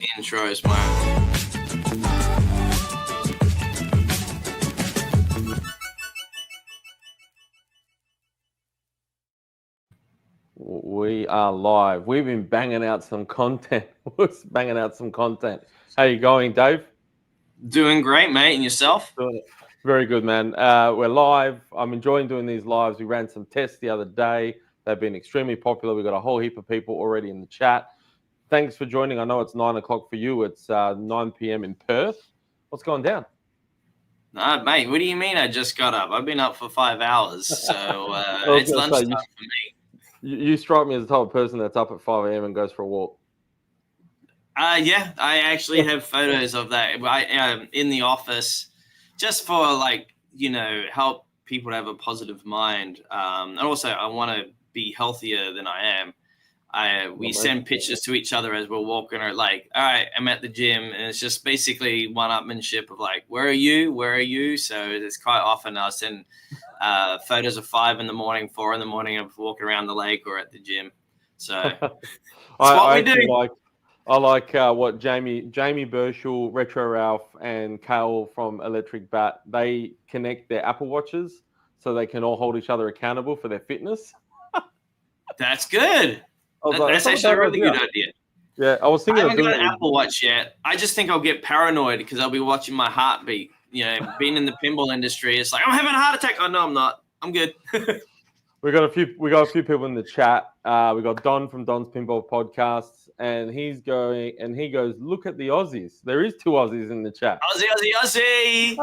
Intros, man. We are live. We've been banging out some content. How you going, Dave? Doing great, mate. And yourself? Very good, man. We're live. I'm enjoying doing these lives. We ran some tests the other day. They've been extremely popular. We've got a whole heap of people already in the chat. Thanks for joining. I know it's 9 o'clock for you. It's 9 p.m. in Perth. What's going down? Nah, mate, what do you mean I just got up? I've been up for 5 hours, so it's lunchtime for me. You strike me as the type of person that's up at 5 a.m. and goes for a walk. Yeah, I actually have photos of that. In the office, just for help people to have a positive mind. And also, I want to be healthier than I am. We send pictures to each other as we're walking, or like, all right, I'm at the gym, and it's just basically one-upmanship of like, where are you? So it's quite often I'll send photos of 5 in the morning, 4 in the morning of walking around the lake or at the gym. So that's what we do. I like what Jamie Burchell, Retro Ralph, and Kale from Electric Bat, they connect their Apple Watches so they can all hold each other accountable for their fitness. That's good. That's actually a really good idea. Yeah, I was thinking. I haven't got an Apple Watch yet. I just think I'll get paranoid because I'll be watching my heartbeat. You know, being in the pinball industry, it's like I'm having a heart attack. Oh no, I'm not. I'm good. We got a few people in the chat. We got Don from Don's Pinball Podcasts, and he goes, look at the Aussies. There is 2 Aussies in the chat. Aussie.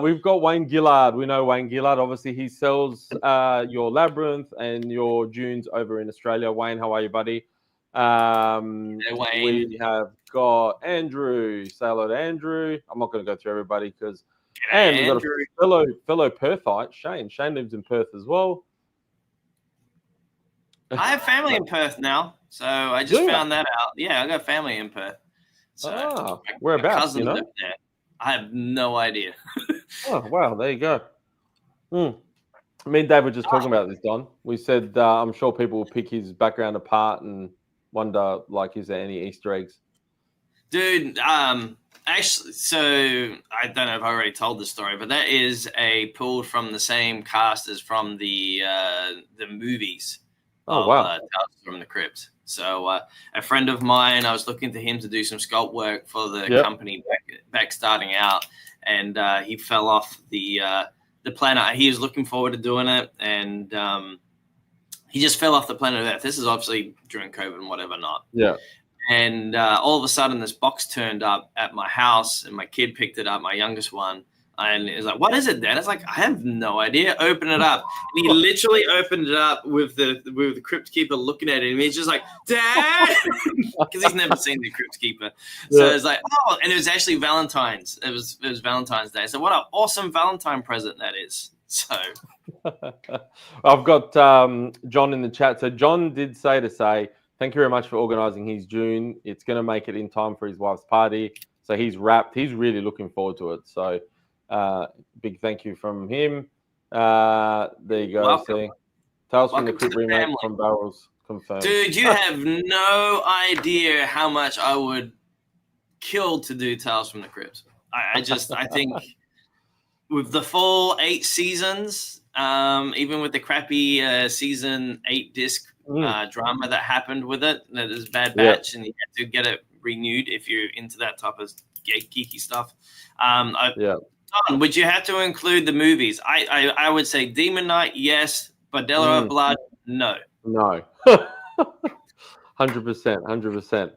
We've got Wayne Gillard. We know Wayne Gillard. Obviously, he sells your Labyrinth and your Dunes over in Australia. Wayne, how are you, buddy? Wayne. We have got Andrew. Say hello to Andrew. I'm not going to go through everybody because... And we've got a fellow Perthite, Shane. Shane lives in Perth as well. I have family in Perth now, so I just found that out. Yeah, I got family in Perth. So whereabouts? You know, live there. I have no idea. Oh wow, there you go. Me and Dave were just talking about this, Don. We said I'm sure people will pick his background apart and wonder, like, is there any Easter eggs? Dude, actually, so I don't know if I already told the story, but that is pulled from the same cast as from the movies. Oh, wow. Tales from the Crypt. So a friend of mine, I was looking to him to do some sculpt work for the company back starting out, and he fell off the planet. He was looking forward to doing it, and he just fell off the planet Earth. This is obviously during COVID and whatever not. Yeah. And all of a sudden, this box turned up at my house, and my kid picked it up, my youngest one. And it was like, what is it, Dad? It's like, I have no idea. Open it up. And he literally opened it up with the Crypt Keeper looking at it. And he's just like, Dad! Because he's never seen the Crypt Keeper. So it's like, oh, and it was actually Valentine's. It was Valentine's Day. So what an awesome Valentine present that is. So I've got John in the chat. So John did say, thank you very much for organising his June. It's going to make it in time for his wife's party. So he's wrapped. He's really looking forward to it. So big thank you from him. There you go. Welcome. See, Tales from Welcome the Crypt remake family. from Barrels confirmed. Dude, you have no idea how much I would kill to do Tales from the Crypt. I think with the full 8 seasons, even with the crappy season 8 disc drama that happened with it, that is Bad Batch, and you have to get it renewed if you're into that type of geeky stuff. Don, would you have to include the movies? I would say Demon Knight, yes. Bordello of Blood, no. No. 100%.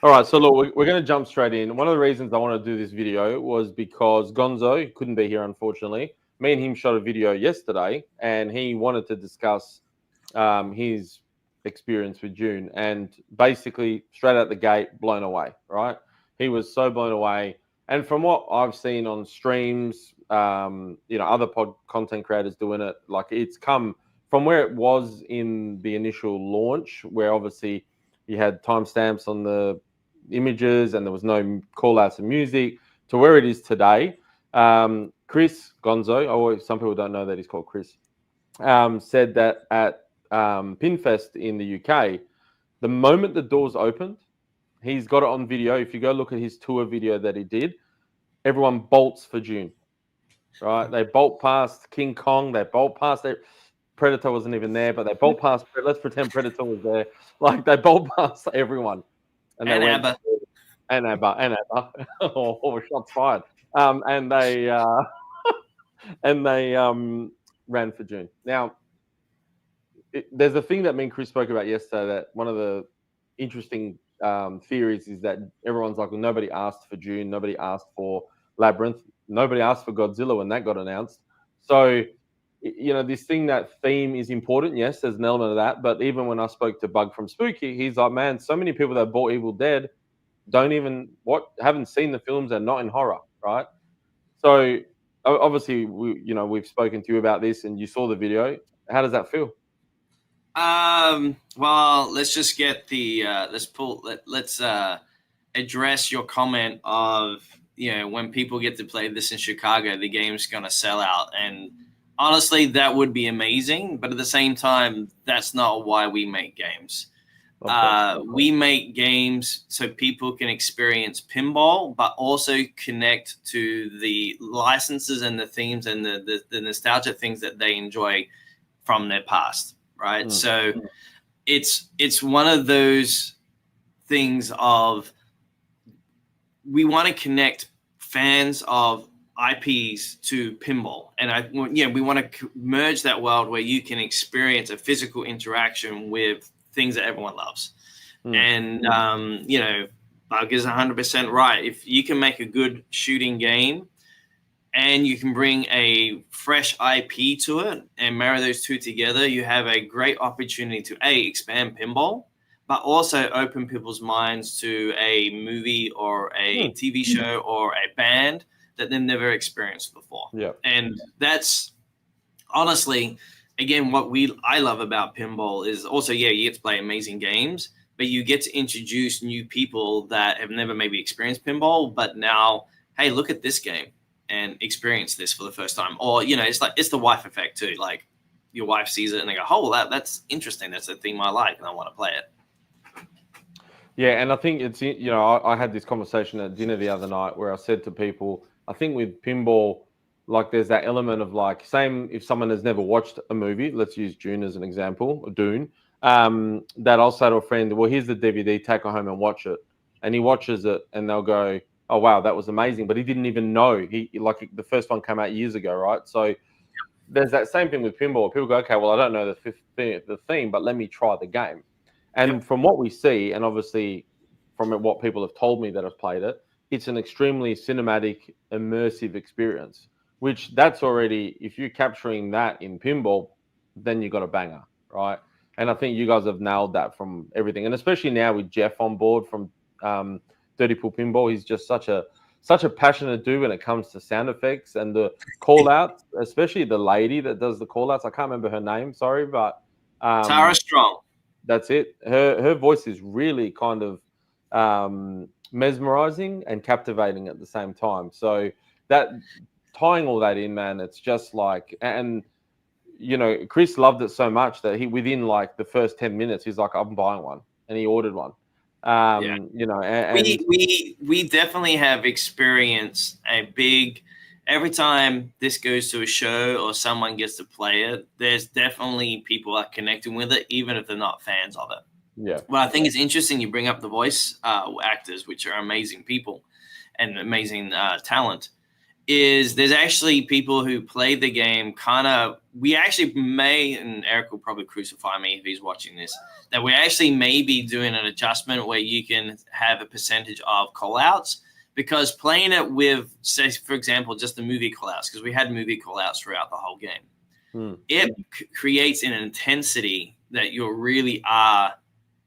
All right, so look, we're going to jump straight in. One of the reasons I want to do this video was because Gonzo couldn't be here, unfortunately. Me and him shot a video yesterday, and he wanted to discuss his experience with Dune, and basically straight out the gate, blown away, right? He was so blown away. And from what I've seen on streams, other content creators doing it, like, it's come from where it was in the initial launch, where obviously you had timestamps on the images and there was no call outs of music, to where it is today. Chris Gonzo, some people don't know that he's called Chris, said that at Pinfest in the UK, the moment the doors opened, he's got it on video. If you go look at his tour video that he did, everyone bolts for Dune, right? They bolt past King Kong. They bolt past it. Predator wasn't even there, but they bolt past. Let's pretend Predator was there. Like they bolt past everyone, and they went. Abba. And Abba. Oh, shots fired. And they ran for Dune. Now, there's a thing that me and Chris spoke about yesterday. That one of the interesting theories is that everyone's like, well, nobody asked for Dune, nobody asked for Labyrinth, nobody asked for Godzilla when that got announced. So, this thing, that theme is important. Yes, there's an element of that. But even when I spoke to Bug from Spooky, he's like, man, so many people that bought Evil Dead haven't seen the films and not in horror, right? So obviously we've spoken to you about this and you saw the video. How does that feel? Well, let's just get the let's address your comment of when people get to play this in Chicago, the game's gonna sell out, and honestly that would be amazing, but at the same time that's not why we make games. We make games so people can experience pinball, but also connect to the licenses and the themes and the nostalgia things that they enjoy from their past, right? So it's one of those things of we want to connect fans of IPs to pinball, and we want to merge that world where you can experience a physical interaction with things that everyone loves. And Bug is 100% right. If you can make a good shooting game and you can bring a fresh IP to it and marry those two together, you have a great opportunity to expand pinball, but also open people's minds to a movie or a TV show or a band that they've never experienced before. And that's honestly, again, what I love about pinball is also, you get to play amazing games, but you get to introduce new people that have never maybe experienced pinball, but now, hey, look at this game and experience this for the first time. Or, it's the wife effect too. Like your wife sees it and they go, oh, well, that's interesting. That's a theme I like and I want to play it. Yeah, and I think it's, I had this conversation at dinner the other night where I said to people, I think with pinball, like there's that element of like, same if someone has never watched a movie, let's use Dune as an example, or Dune, that I'll say to a friend, well, here's the DVD, take it home and watch it. And he watches it and they'll go, oh, wow, that was amazing. But he didn't even know. The first one came out years ago, right? So there's that same thing with pinball. People go, okay, well, I don't know the theme, but let me try the game. And from what we see, and obviously from what people have told me that have played it, it's an extremely cinematic, immersive experience, which that's already, if you're capturing that in pinball, then you got a banger, right? And I think you guys have nailed that from everything. And especially now with Jeff on board from Dirty Pool Pinball, he's just such a passionate dude when it comes to sound effects and the call outs, especially the lady that does the call outs. I can't remember her name, sorry, but Tara Strong. That's it. Her voice is really kind of mesmerizing and captivating at the same time. So that tying all that in, man, it's just like, and Chris loved it so much that he, within like the first 10 minutes, he's like, I'm buying one, and he ordered one. And we definitely have experienced a big, every time this goes to a show or someone gets to play it, there's definitely people are connecting with it, even if they're not fans of it. Yeah. Well, I think it's interesting you bring up the voice actors, which are amazing people and amazing talent. Is there's actually people who play the game we actually may, and Eric will probably crucify me if he's watching this, that we actually may be doing an adjustment where you can have a percentage of callouts, because playing it with, say, for example, just the movie callouts, because we had movie callouts throughout the whole game. It creates an intensity that you really are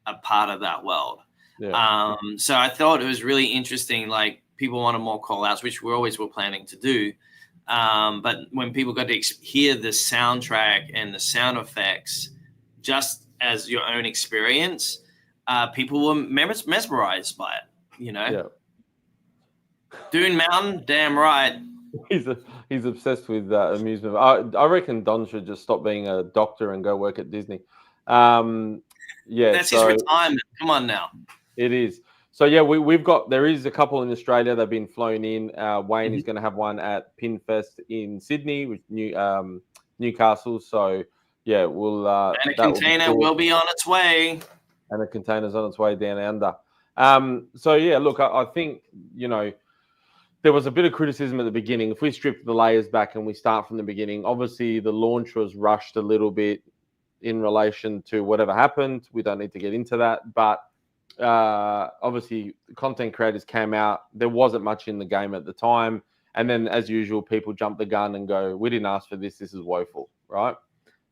a part of that world. So I thought it was really interesting, like, people wanted more call-outs, which we always were planning to do. But when people got to hear the soundtrack and the sound effects just as your own experience, people were mesmerized by it, Dune Mountain, damn right. He's obsessed with amusement. I reckon Don should just stop being a doctor and go work at Disney. That's his retirement. Come on now. It is. So yeah, there is a couple in Australia that have been flown in. Wayne is Mhm. going to have one at Pinfest in Sydney with Newcastle. So yeah, And a that will be container cool. will be on its way. And the container's on its way down under. So yeah, look, I think there was a bit of criticism at the beginning. If we strip the layers back and we start from the beginning, obviously the launch was rushed a little bit in relation to whatever happened. We don't need to get into that, but obviously content creators came out. There wasn't much in the game at the time, and then as usual, people jump the gun and go, "We didn't ask for this. This is woeful," right?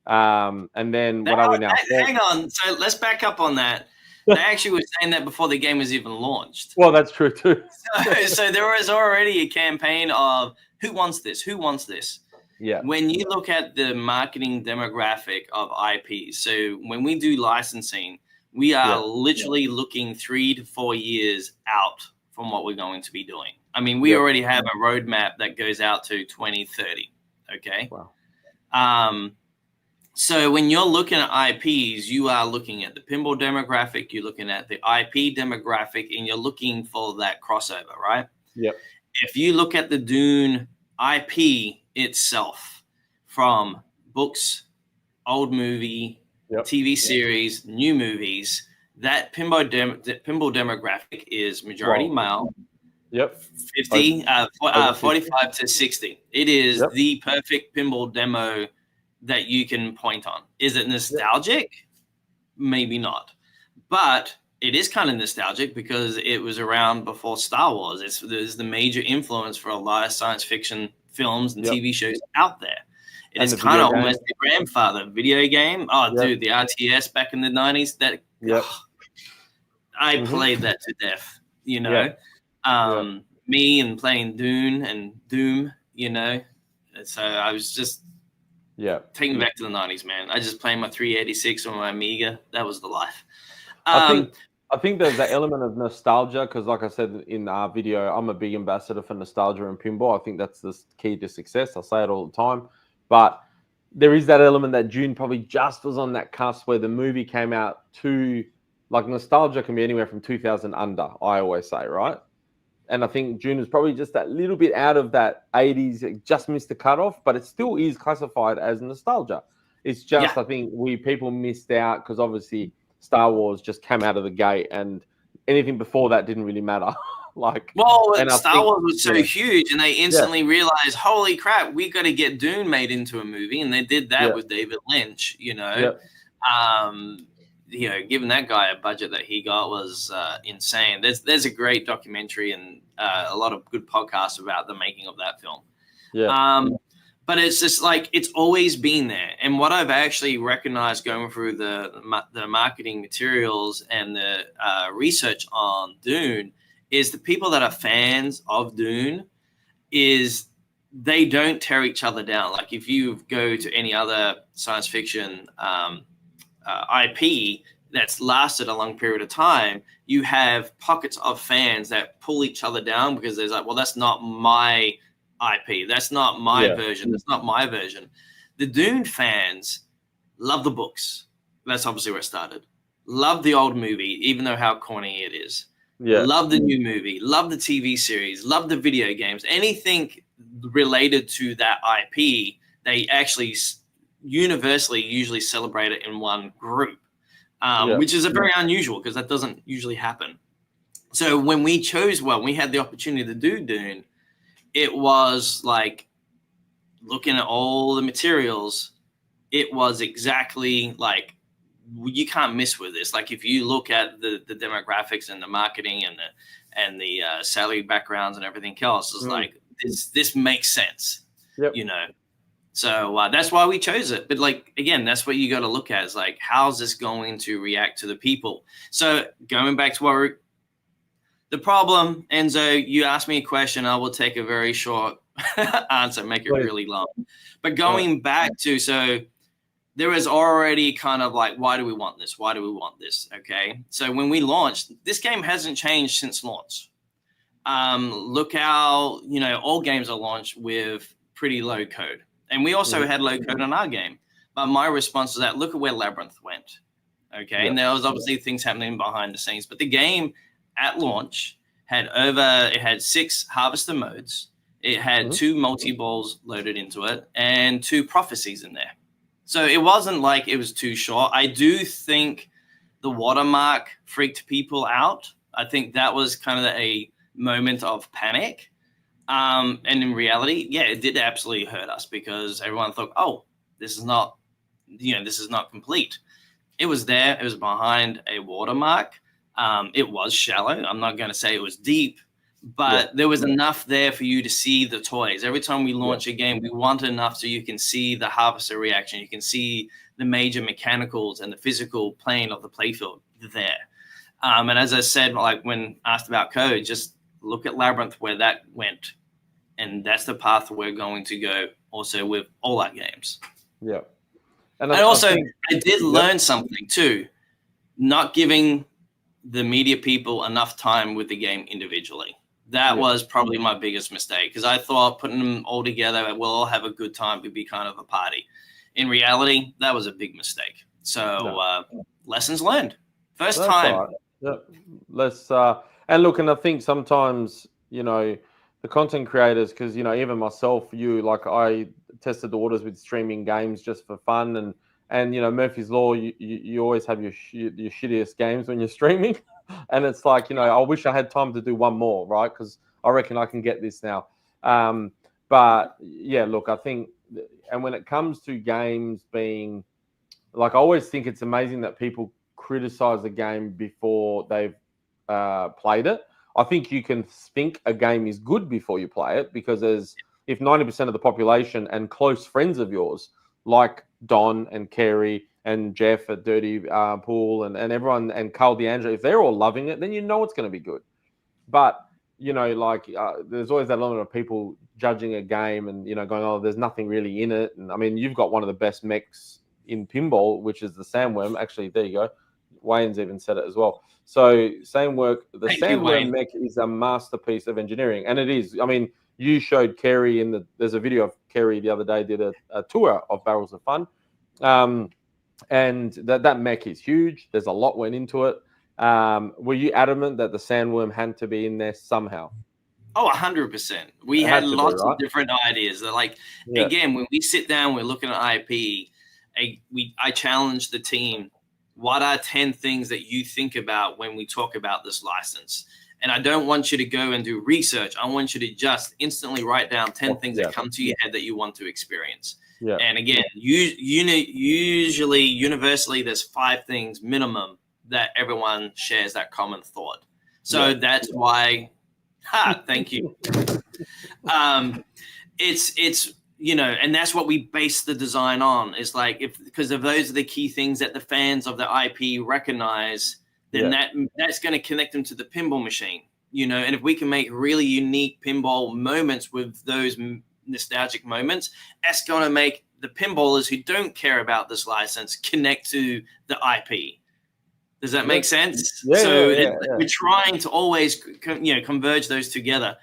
And then what are we now? Hang on. So let's back up on that. They actually were saying that before the game was even launched. Well, that's true too. So there was already a campaign of who wants this? Who wants this? Yeah. When you look at the marketing demographic of IPs, so when we do licensing, we are literally looking 3 to 4 years out from what we're going to be doing. I mean, we already have a roadmap that goes out to 2030. Okay. Wow. So when you're looking at IPs, you are looking at the pinball demographic, you're looking at the IP demographic, and you're looking for that crossover, right? Yep. If you look at the Dune IP itself, from books, old movie, TV series, new movies, that pinball demographic is majority male. Yep. 45 to 60. It is the perfect pinball demo that you can point on. Is it nostalgic? Maybe not. But it is kind of nostalgic because it was around before Star Wars. There's the major influence for a lot of science fiction films and TV shows out there. It is kind of almost the grandfather video game. Oh, dude, the RTS back in the 90s. I played that to death, me and playing Dune and Doom, So I was just taking me back to the 90s, man. I just played my 386 on my Amiga. That was the life. I think there's that element of nostalgia because, like I said in our video, I'm a big ambassador for nostalgia and pinball. I think that's the key to success. I say it all the time. But there is that element that Dune probably just was on that cusp where the movie came out like nostalgia can be anywhere from 2000 under, I always say, right? And I think Dune is probably just that little bit out of that 80s, it just missed the cutoff, but it still is classified as nostalgia. It's just, I think people missed out because obviously Star Wars just came out of the gate and anything before that didn't really matter. Star Wars was so huge and they instantly realized, holy crap, we got to get Dune made into a movie. And they did that with David Lynch, giving that guy a budget that he got was insane. There's a great documentary and a lot of good podcasts about the making of that film. But it's just like it's always been there. And what I've actually recognized going through the marketing materials and the research on Dune is the people that are fans of Dune is they don't tear each other down. Like if you go to any other science fiction IP that's lasted a long period of time, you have pockets of fans that pull each other down because there's like, well, that's not my IP. That's not my version. That's not my version. The Dune fans love the books. That's obviously where it started. Love the old movie, even though how corny it is. Love the new movie. Love the TV series. Love the video games. Anything related to that IP, they actually universally usually celebrate it in one group, which is a very unusual because that doesn't usually happen. So when we had the opportunity to do Dune, it was like looking at all the materials. It was exactly like you can't miss with this. Like if you look at the demographics and the marketing and the salary backgrounds and everything else, it's like this makes sense, So that's why we chose it. But like again, that's what you got to look at is like how's this going to react to the people. So going back to the problem, Enzo, you asked me a question. I will take a very short answer, make it really long. But going back to there was already kind of like, why do we want this? Why do we want this? Okay. So when we launched, this game hasn't changed since launch. Look how, all games are launched with pretty low code. And we also had low code on our game. But my response to that, look at where Labyrinth went. Okay. And there was obviously things happening behind the scenes. But the game at launch it had 6 harvester modes. It had 2 multi-balls loaded into it and 2 prophecies in there. So it wasn't like it was too short. I do think the watermark freaked people out. I think that was kind of a moment of panic. And in reality, yeah, it did absolutely hurt us because everyone thought, oh, this is not complete. It was there. It was behind a watermark. It was shallow. I'm not going to say it was deep, but there was enough there for you to see the toys. Every time we launch a game, we want enough so you can see the harvester reaction. You can see the major mechanicals and the physical plane of the playfield there. And as I said, like when asked about code, just look at Labyrinth where that went. And that's the path we're going to go also with all our games. Yeah. And I did learn something too, not giving the media people enough time with the game individually. That was probably my biggest mistake because I thought putting them all together, we'll all have a good time, would be kind of a party. In reality, that was a big mistake. So lessons learned. First time. Right. Yeah. Let's and look, and I think sometimes, you know, the content creators, because, you know, even myself, like I tested the waters with streaming games just for fun, and you know, Murphy's Law, you always have your shittiest games when you're streaming. And it's like, you know, I wish I had time to do one more, right? Because I reckon I can get this now. But yeah, look, I think, and when it comes to games being, like, I always think it's amazing that people criticize a game before they've played it. I think you can think a game is good before you play it, because if 90% of the population and close friends of yours, like Don and Kerry and Jeff at Dirty Pool and everyone and Carl DeAndre, if they're all loving it, then you know it's going to be good. But, you know, like there's always that element of people judging a game and, you know, going, oh, there's nothing really in it. And I mean, you've got one of the best mechs in Pinball, which is the Sandworm. Actually, there you go. Wayne's even said it as well. So same work. The Sandworm mech is a masterpiece of engineering. And it is. I mean, you showed Kerry there's a video of Kerry the other day did a tour of Barrels of Fun. And that mech is huge. There's a lot went into it. Were you adamant that the Sandworm had to be in there somehow? Oh, 100%. We had lots of different ideas. Like, again, when we sit down, we're looking at IP, I challenge the team. What are 10 things that you think about when we talk about this license? And I don't want you to go and do research. I want you to just instantly write down 10 things that come to your head that you want to experience. Yeah. And again, universally, there's 5 things minimum that everyone shares that common thought. So that's why, thank you. It's you know, and that's what we base the design on, is like, because if those are the key things that the fans of the IP recognize, then that's going to connect them to the pinball machine, you know. And if we can make really unique pinball moments with those nostalgic moments, that's going to make the pinballers who don't care about this license connect to the IP. Does that make sense? We're trying to always, you know, converge those together.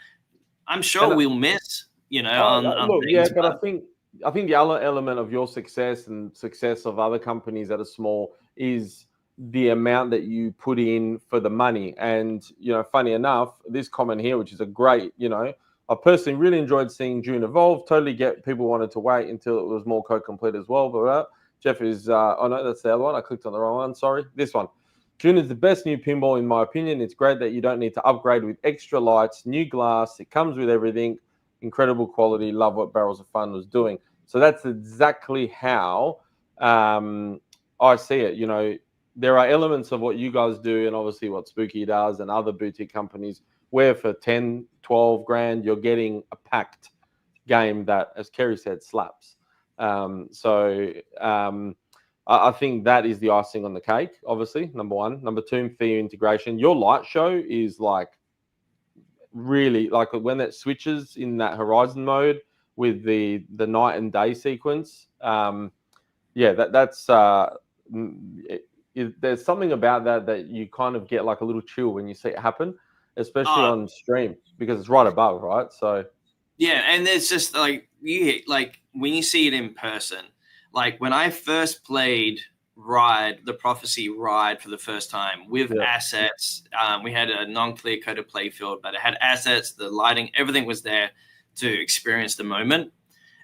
I'm sure we'll miss, you know, on things, but I think the other element of your success and success of other companies that are small is the amount that you put in for the money. And, you know, funny enough, this comment here, which is a great, you know, I personally really enjoyed seeing Dune evolve. Totally get people wanted to wait until it was more code complete as well. But Jeff is, oh no, that's the other one. I clicked on the wrong one. Sorry. This one. Dune is the best new pinball in my opinion. It's great that you don't need to upgrade with extra lights, new glass. It comes with everything. Incredible quality. Love what Barrels of Fun was doing. So that's exactly how I see it. You know, there are elements of what you guys do and obviously what Spooky does and other boutique companies where for 10, 12 grand, you're getting a packed game that, as Kerry said, slaps. I think that is the icing on the cake, obviously, number one. Number two, for integration. Your light show is like really, like when it switches in that horizon mode with the night and day sequence. That's there's something about that you kind of get like a little chill when you see it happen, especially on stream, because it's right above, right? So yeah, and it's just like when you see it in person. Like when I first played ride, the Prophecy ride, for the first time with assets. We had a non-clear coded playfield, but it had assets, the lighting, everything was there to experience the moment.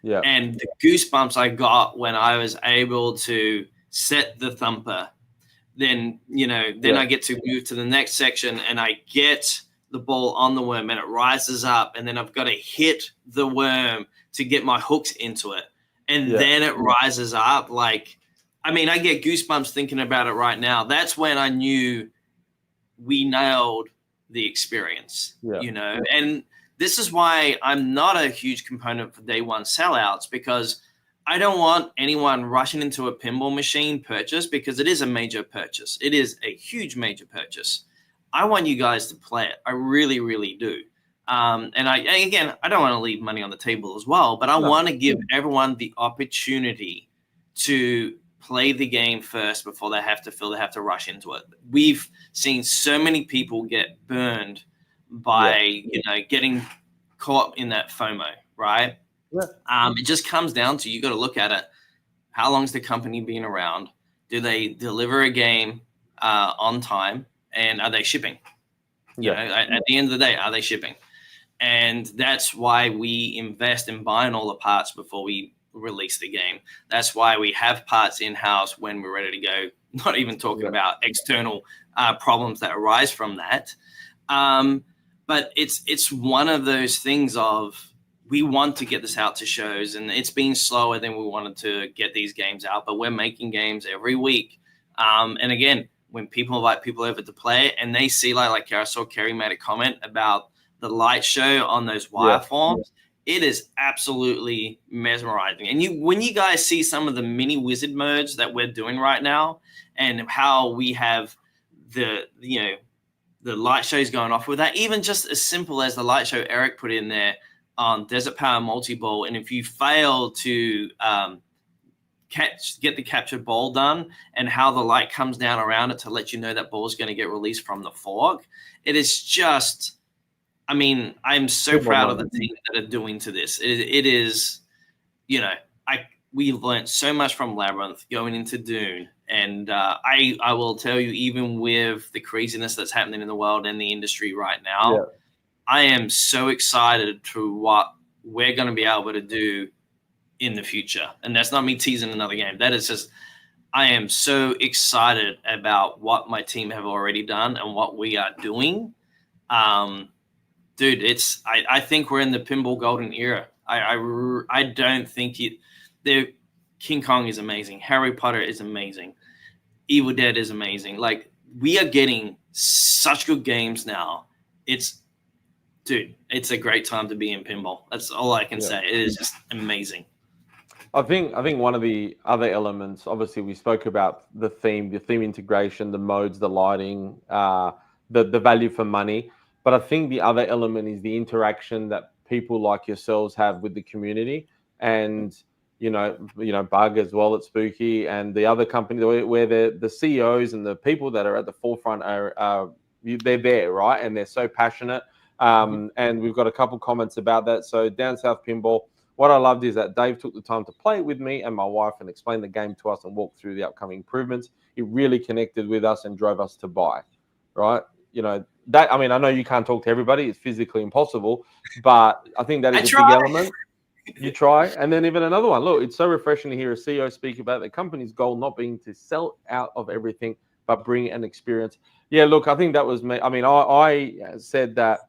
Yeah. And the goosebumps I got when I was able to set the thumper, then, I get to move to the next section and I get the ball on the worm and it rises up, and then I've got to hit the worm to get my hooks into it. And then it rises up. Like, I mean, I get goosebumps thinking about it right now. That's when I knew we nailed the experience, and this is why I'm not a huge component for day one sellouts, because I don't want anyone rushing into a pinball machine purchase, because it is a major purchase. It is a huge major purchase. I want you guys to play it. I really, really do. And I don't want to leave money on the table as well, but I want to give everyone the opportunity to play the game first before they have to feel they have to rush into it. We've seen so many people get burned by, getting caught in that FOMO, right? Yeah. It just comes down to, you got to look at it. How long's the company been around? Do they deliver a game on time? And are they shipping? At the end of the day, are they shipping? And that's why we invest in buying all the parts before we release the game. That's why we have parts in-house when we're ready to go, not even talking about external problems that arise from that. But it's one of those things of, we want to get this out to shows, and it's been slower than we wanted to get these games out, but we're making games every week. And again, when people invite people over to play it and they see, like I saw Kerry made a comment about the light show on those wireforms, it is absolutely mesmerizing. And when you guys see some of the mini wizard modes that we're doing right now, and how we have the light shows going off with that, even just as simple as the light show Eric put in there on Desert Power Multi-Ball, and if you fail to get the captured ball done, and how the light comes down around it to let you know that ball is going to get released from the fork, it is just, I mean, I'm so proud of the team that are doing to this. It is, we've learned so much from Labyrinth going into Dune. And I will tell you, even with the craziness that's happening in the world and the industry right now, I am so excited to what we're going to be able to do in the future. And that's not me teasing another game. That is just, I am so excited about what my team have already done and what we are doing. Dude, I think we're in the pinball golden era. I don't think King Kong is amazing. Harry Potter is amazing. Evil Dead is amazing. Like, we are getting such good games now. It's a great time to be in pinball. That's all I can say. It is just amazing. I think one of the other elements, obviously we spoke about the theme integration, the modes, the lighting, the value for money. But I think the other element is the interaction that people like yourselves have with the community, and Bug as well at Spooky, and the other company where the CEOs and the people that are at the forefront are they're there, right? And they're so passionate. And we've got a couple comments about that. So Down South Pinball, what I loved is that Dave took the time to play it with me and my wife and explain the game to us and walk through the upcoming improvements. It really connected with us and drove us to buy, right? That, I mean, I know you can't talk to everybody. It's physically impossible, but I think that is a big element. You try. And then even another one. Look, it's so refreshing to hear a CEO speak about the company's goal not being to sell out of everything, but bring an experience. Yeah, look, I think that was me. I mean, I said that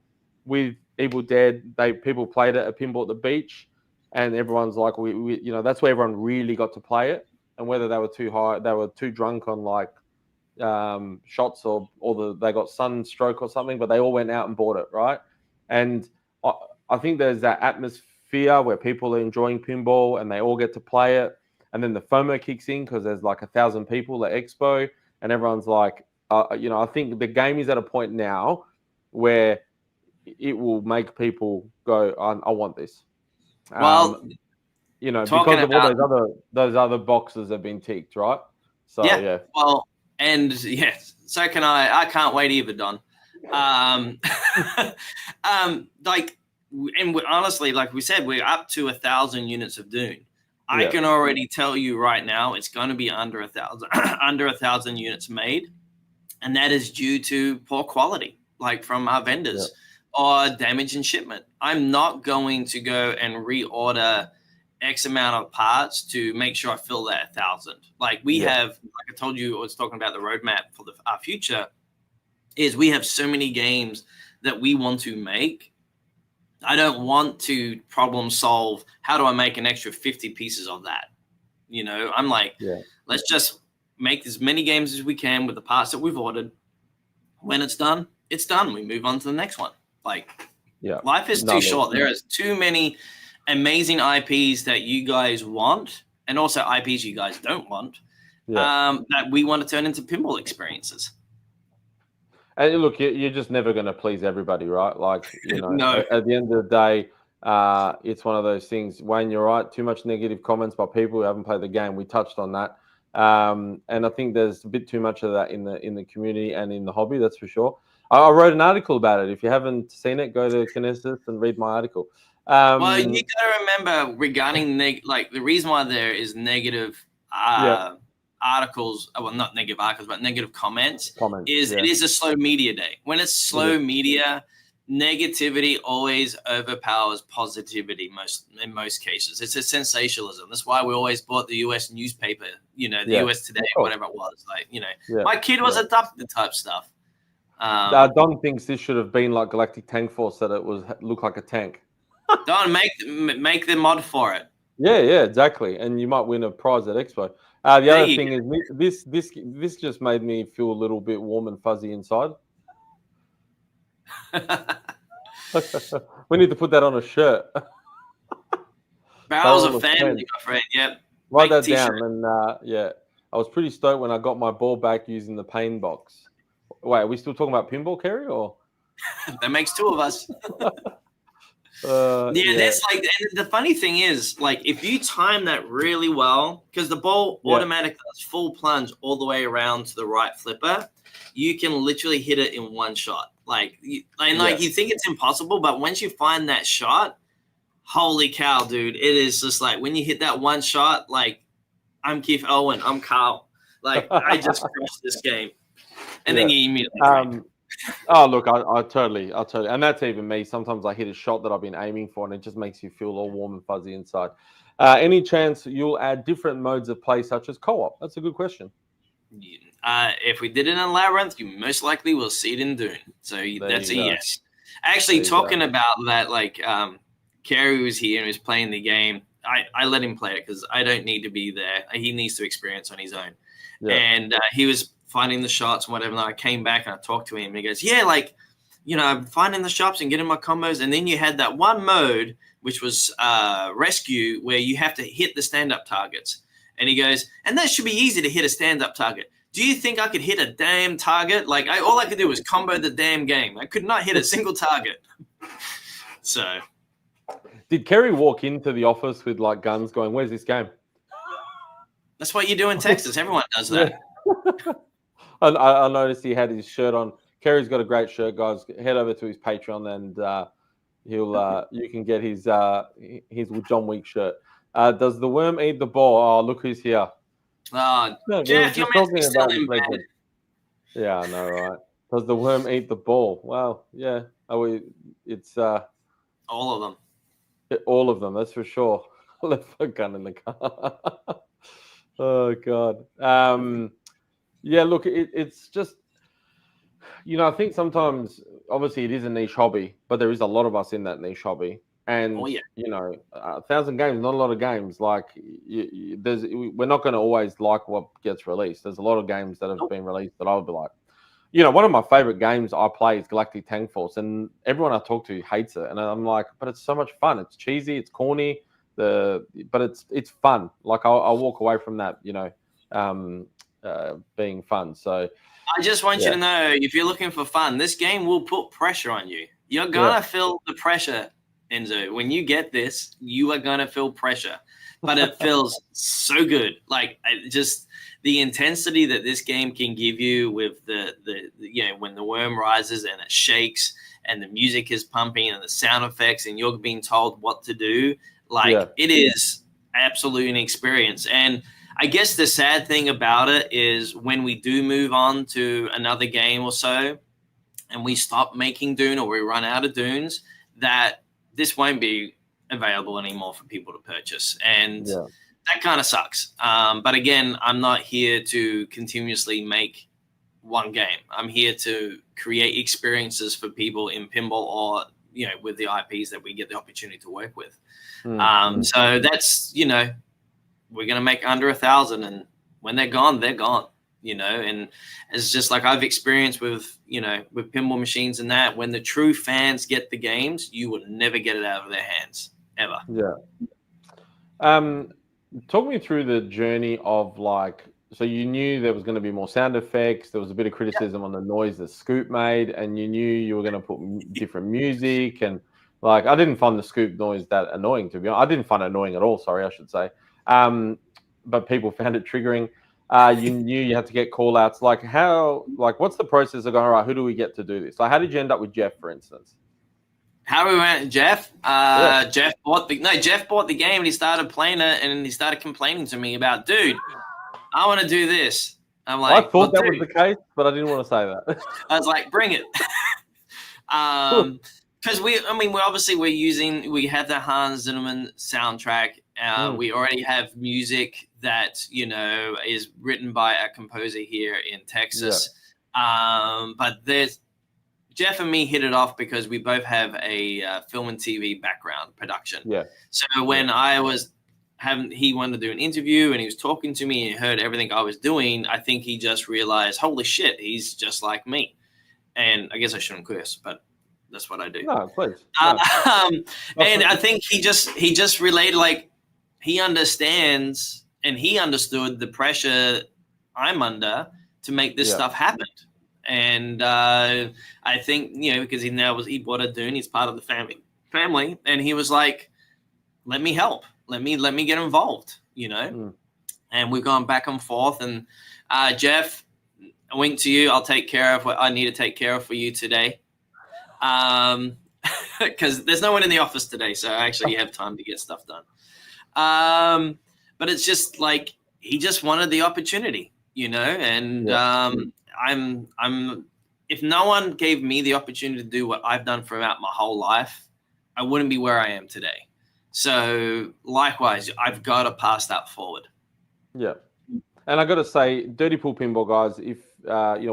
with Evil Dead, people played it at Pinball at the Beach, and everyone's like, we that's where everyone really got to play it. And whether they were too high, they were too drunk on like shots or they got sunstroke or something, but they all went out and bought it, right? And I think there's that atmosphere where people are enjoying pinball and they all get to play it, and then the FOMO kicks in because there's like 1,000 people at Expo, and everyone's like, I think the game is at a point now where it will make people go, I want this. Well, because of all those other boxes have been ticked, right? So yeah. Well, and so can I. I can't wait either, Don. Honestly, like we said, we're up to 1,000 units of Dune. I can already tell you right now it's going to be under 1,000 under 1,000 units made, and that is due to poor quality, like from our vendors or damage in shipment. I'm not going to go and reorder X amount of parts to make sure I fill that 1,000. Like we have, like I told you, I was talking about the roadmap for our future. Is we have so many games that we want to make. I don't want to problem solve. How do I make an extra 50 pieces of that? You know, I'm like, let's just make as many games as we can with the parts that we've ordered. When it's done, it's done. We move on to the next one. Like, life is too short. There is too many amazing IPs that you guys want, and also IPs you guys don't want, that we want to turn into pinball experiences. And look, you're just never going to please everybody, right? Like, you know, at the end of the day, it's one of those things. Wayne, you're right. Too much negative comments by people who haven't played the game. We touched on that, and I think there's a bit too much of that in the community and in the hobby. That's for sure. I wrote an article about it. If you haven't seen it, go to Kinesis and read my article. Well, you got to remember regarding like the reason why there is negative. Articles, well, not negative articles, but negative comments is it is a slow media day. When it's slow media, negativity always overpowers positivity in most cases. It's a sensationalism. That's why we always bought the US newspaper, you know, the US Today, whatever it was. Like, you know, my kid was adopted type stuff. Don thinks this should have been like Galactic Tank Force, that it looked like a tank. Don, make the mod for it. Yeah, exactly. And you might win a prize at Expo. The other thing is this just made me feel a little bit warm and fuzzy inside. We need to put that on a shirt. Barrels of family, my friend. Yep. Write that down. And I was pretty stoked when I got my ball back using the pain box. Wait, are we still talking about pinball, Kerry? Or that makes two of us. That's like, and the funny thing is, like, if you time that really well, because the ball automatically does full plunge all the way around to the right flipper, you can literally hit it in one shot. Like, you think it's impossible, but once you find that shot, holy cow, dude! It is just like when you hit that one shot, like, I'm Keith Owen, I'm Carl, like I just crushed this game, and then you immediately. Oh, look, I totally, and that's even me. Sometimes I hit a shot that I've been aiming for, and it just makes you feel all warm and fuzzy inside. Any chance you'll add different modes of play, such as co-op? That's a good question. If we did it in Labyrinth, you most likely will see it in Dune. So that's a yes. Actually, talking about that, like, Kerry was here and was playing the game. I let him play it because I don't need to be there. He needs to experience on his own. Yeah. And he was finding the shots and whatever. And I came back and I talked to him. And he goes, yeah, like, you know, I'm finding the shots and getting my combos. And then you had that one mode, which was rescue, where you have to hit the stand-up targets. And he goes, and that should be easy to hit a stand-up target. Do you think I could hit a damn target? Like, all I could do was combo the damn game. I could not hit a single target. So. Did Kerry walk into the office with, like, guns going, where's this game? That's what you do in Texas. Everyone does that. Yeah. I noticed he had his shirt on. Kerry's got a great shirt, guys. Head over to his Patreon and you can get his John Wick shirt. Does the worm eat the ball? Oh, look who's here. Jeff, you're meant to be still in bed. Yeah, I know, right? Does the worm eat the ball? Well, yeah. It's all of them. All of them, that's for sure. Left a gun in the car. Oh God. Yeah, look, it's just, you know, I think sometimes, obviously, it is a niche hobby, but there is a lot of us in that niche hobby. And, you know, 1,000 games, not a lot of games. Like, we're not going to always like what gets released. There's a lot of games that have been released that I'll be like, you know, one of my favorite games I play is Galactic Tank Force, and everyone I talk to hates it. And I'm like, but it's so much fun. It's cheesy, it's corny, but it's fun. Like, I'll walk away from that, you know, being fun. So I just want you to know, if you're looking for fun, this game will put pressure on you. You're gonna feel the pressure, Enzo. When you get this, you are gonna feel pressure, but it feels so good. Like, just the intensity that this game can give you with the you know, when the worm rises and it shakes and the music is pumping and the sound effects and you're being told what to do. Like, it is absolute experience. And I guess the sad thing about it is when we do move on to another game or so, and we stop making Dune or we run out of Dunes, that this won't be available anymore for people to purchase. And that kind of sucks. But again, I'm not here to continuously make one game. I'm here to create experiences for people in pinball or, with the IPs that we get the opportunity to work with. So that's, we're going to make under 1,000, and when they're gone, and it's just like I've experienced with pinball machines and that when the true fans get the games, you will never get it out of their hands ever. Talk me through the journey of so you knew there was going to be more sound effects. There was a bit of criticism on the noise that Scoop made, and you knew you were going to put different music. And I didn't find the Scoop noise that annoying, to be honest. I didn't find it annoying at all. Sorry, I should say. But people found it triggering. You knew you had to get call outs. What's the process of going, all right, who do we get to do this? How did you end up with Jeff, for instance? How we went, Jeff? Jeff bought the game and he started playing it, and he started complaining to me about, dude, I want to do this. I'm like, I thought that was the case, but I didn't want to say that. I was like, bring it. Because we have the Hans Zimmer soundtrack. We already have music that, is written by a composer here in Texas. But Jeff and me hit it off because we both have a film and TV background production. So when he wanted to do an interview and he was talking to me and heard everything I was doing, I think he just realized, holy shit, he's just like me. And I guess I shouldn't curse, but that's what I do. No, please. No. And I think he just related, he understands, and he understood the pressure I'm under to make this stuff happen. And I think, because he bought a Dune, he's part of the family, and he was like, let me help. Let me get involved, And we've gone back and forth. And Jeff, a wink to you. I'll take care of what I need to take care of for you today. Because there's no one in the office today, so I actually have time to get stuff done. But it's just he just wanted the opportunity, and I'm if no one gave me the opportunity to do what I've done throughout my whole life, I wouldn't be where I am today. So likewise, I've got to pass that forward. Yeah. And I got to say, Dirty Pool Pinball guys, if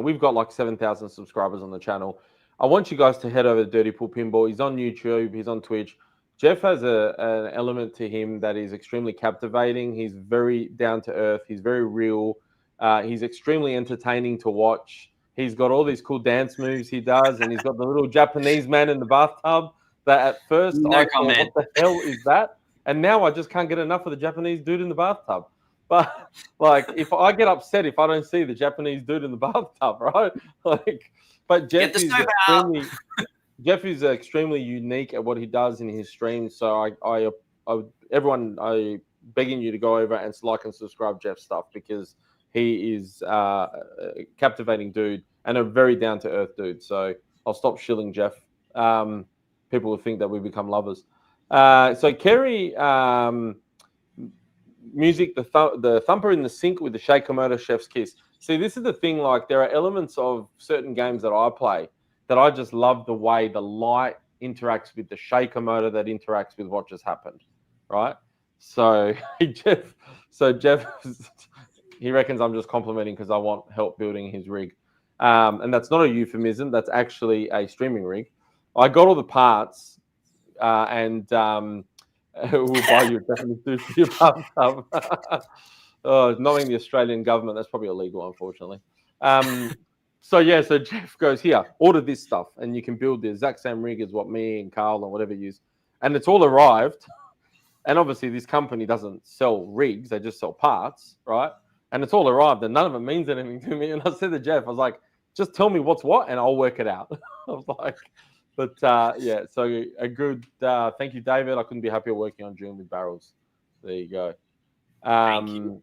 we've got 7,000 subscribers on the channel. I want you guys to head over to Dirty Pool Pinball. He's on YouTube. He's on Twitch. Jeff has an element to him that is extremely captivating. He's very down to earth. He's very real. He's extremely entertaining to watch. He's got all these cool dance moves he does, and he's got the little Japanese man in the bathtub that at first I thought, what the hell is that? And now I just can't get enough of the Japanese dude in the bathtub. But if I get upset if I don't see the Japanese dude in the bathtub, right? But Jeff is extremely unique at what he does in his streams. So everyone, I begging you to go over and like and subscribe Jeff's stuff, because he is a captivating dude and a very down to earth dude. So I'll stop shilling Jeff. People will think that we become lovers. So Kerry, music, the thumper in the sink with the Shakemoto Chef's Kiss. See, this is the thing. There are elements of certain games that I play that I just love the way the light interacts with the shaker motor that interacts with what just happened, right? So Jeff, he reckons I'm just complimenting because I want help building his rig. And that's not a euphemism. That's actually a streaming rig. I got all the parts and we'll buy you a Japanese sushi for your bathtub. Knowing the Australian government, that's probably illegal, unfortunately. So Jeff goes, here, order this stuff, and you can build the exact same rig as what me and Carl and whatever use. And it's all arrived. And obviously this company doesn't sell rigs, they just sell parts, right? And it's all arrived, and none of it means anything to me. And I said to Jeff, I was like, just tell me what's what, and I'll work it out. I was like, so a good, thank you, David. I couldn't be happier working on Dune with barrels. There you go. Thank you.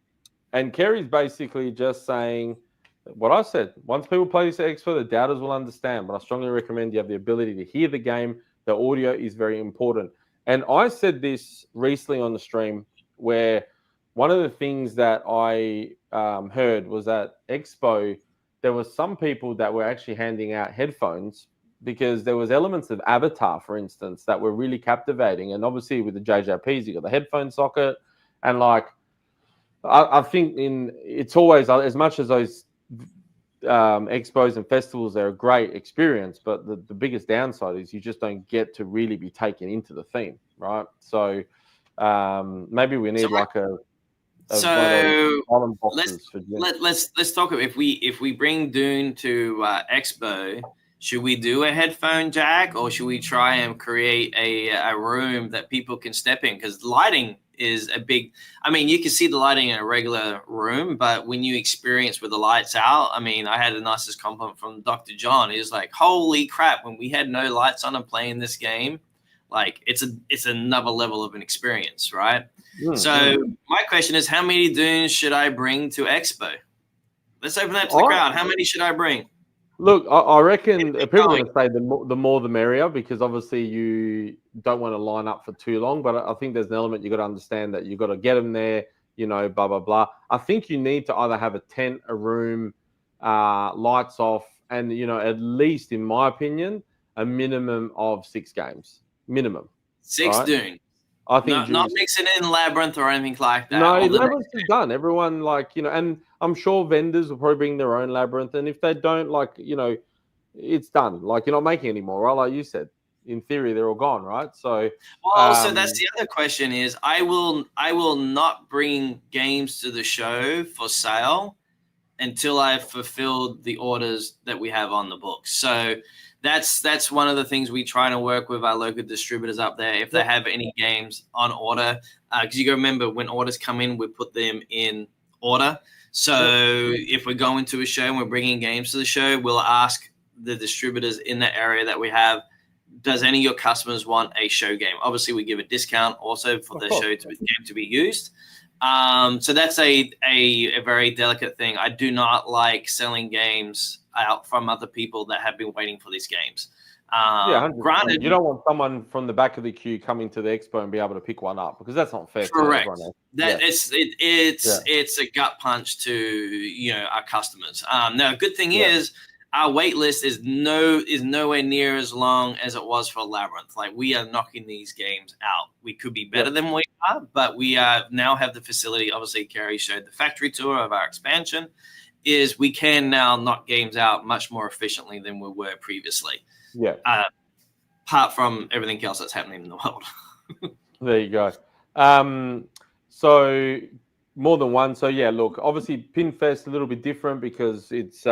And Kerry's basically just saying what I said. Once people play this at Expo, the doubters will understand. But I strongly recommend you have the ability to hear the game. The audio is very important. And I said this recently on the stream where one of the things that I heard was at Expo, there was some people that were actually handing out headphones because there was elements of Avatar, for instance, that were really captivating. And obviously with the JJPs, you got the headphone socket. And like, I think it's always, as much as those expos and festivals, they're a great experience, but the biggest downside is you just don't get to really be taken into the theme, right? So maybe we need one of those island boxes for Dune. Let's talk about if we bring Dune to Expo. Should we do a headphone jack, or should we try and create a room that people can step in? Because lighting is a big. I mean, you can see the lighting in a regular room, but when you experience with the lights out, I mean, I had the nicest compliment from Dr. John. He was like, "Holy crap! When we had no lights on and playing this game, like it's another level of an experience, right?" So my question is, how many Dunes should I bring to Expo? Let's open that to the crowd. How many should I bring? Look, I reckon people are going to say the more the merrier, because obviously you don't want to line up for too long. But I think there's an element you got to understand that you got to get them there, blah, blah, blah. I think you need to either have a tent, a room, lights off, and, at least, in my opinion, a minimum of 6 games. Minimum. 6 right? Dune. I think not mixing in Labyrinth or anything like that. No, Labyrinth is done. Everyone, and I'm sure vendors will probably bring their own Labyrinth. And if they don't, it's done. You're not making any more, right? Like you said, in theory, they're all gone, right? So, so that's the other question is, I will not bring games to the show for sale until I've fulfilled the orders that we have on the books. So that's one of the things we try to work with our local distributors up there. If they have any games on order, because you got to remember, when orders come in, we put them in order. So if we're going to a show and we're bringing games to the show, we'll ask the distributors in the area that we have, does any of your customers want a show game? Obviously, we give a discount also for the show game to be used. So that's a very delicate thing. I do not like selling games out from other people that have been waiting for these games. Granted, you don't want someone from the back of the queue coming to the expo and be able to pick one up, because that's not fair. Correct. To everyone else. It's a gut punch to our customers. Now, good thing is our wait list is nowhere near as long as it was for Labyrinth. Like, we are knocking these games out. We could be better than we are, but we now have the facility. Obviously, Kerry showed the factory tour of our expansion. Is we can now knock games out much more efficiently than we were previously. Yeah. Apart from everything else that's happening in the world. There you go. So more than one. So look, obviously Pinfest a little bit different because it's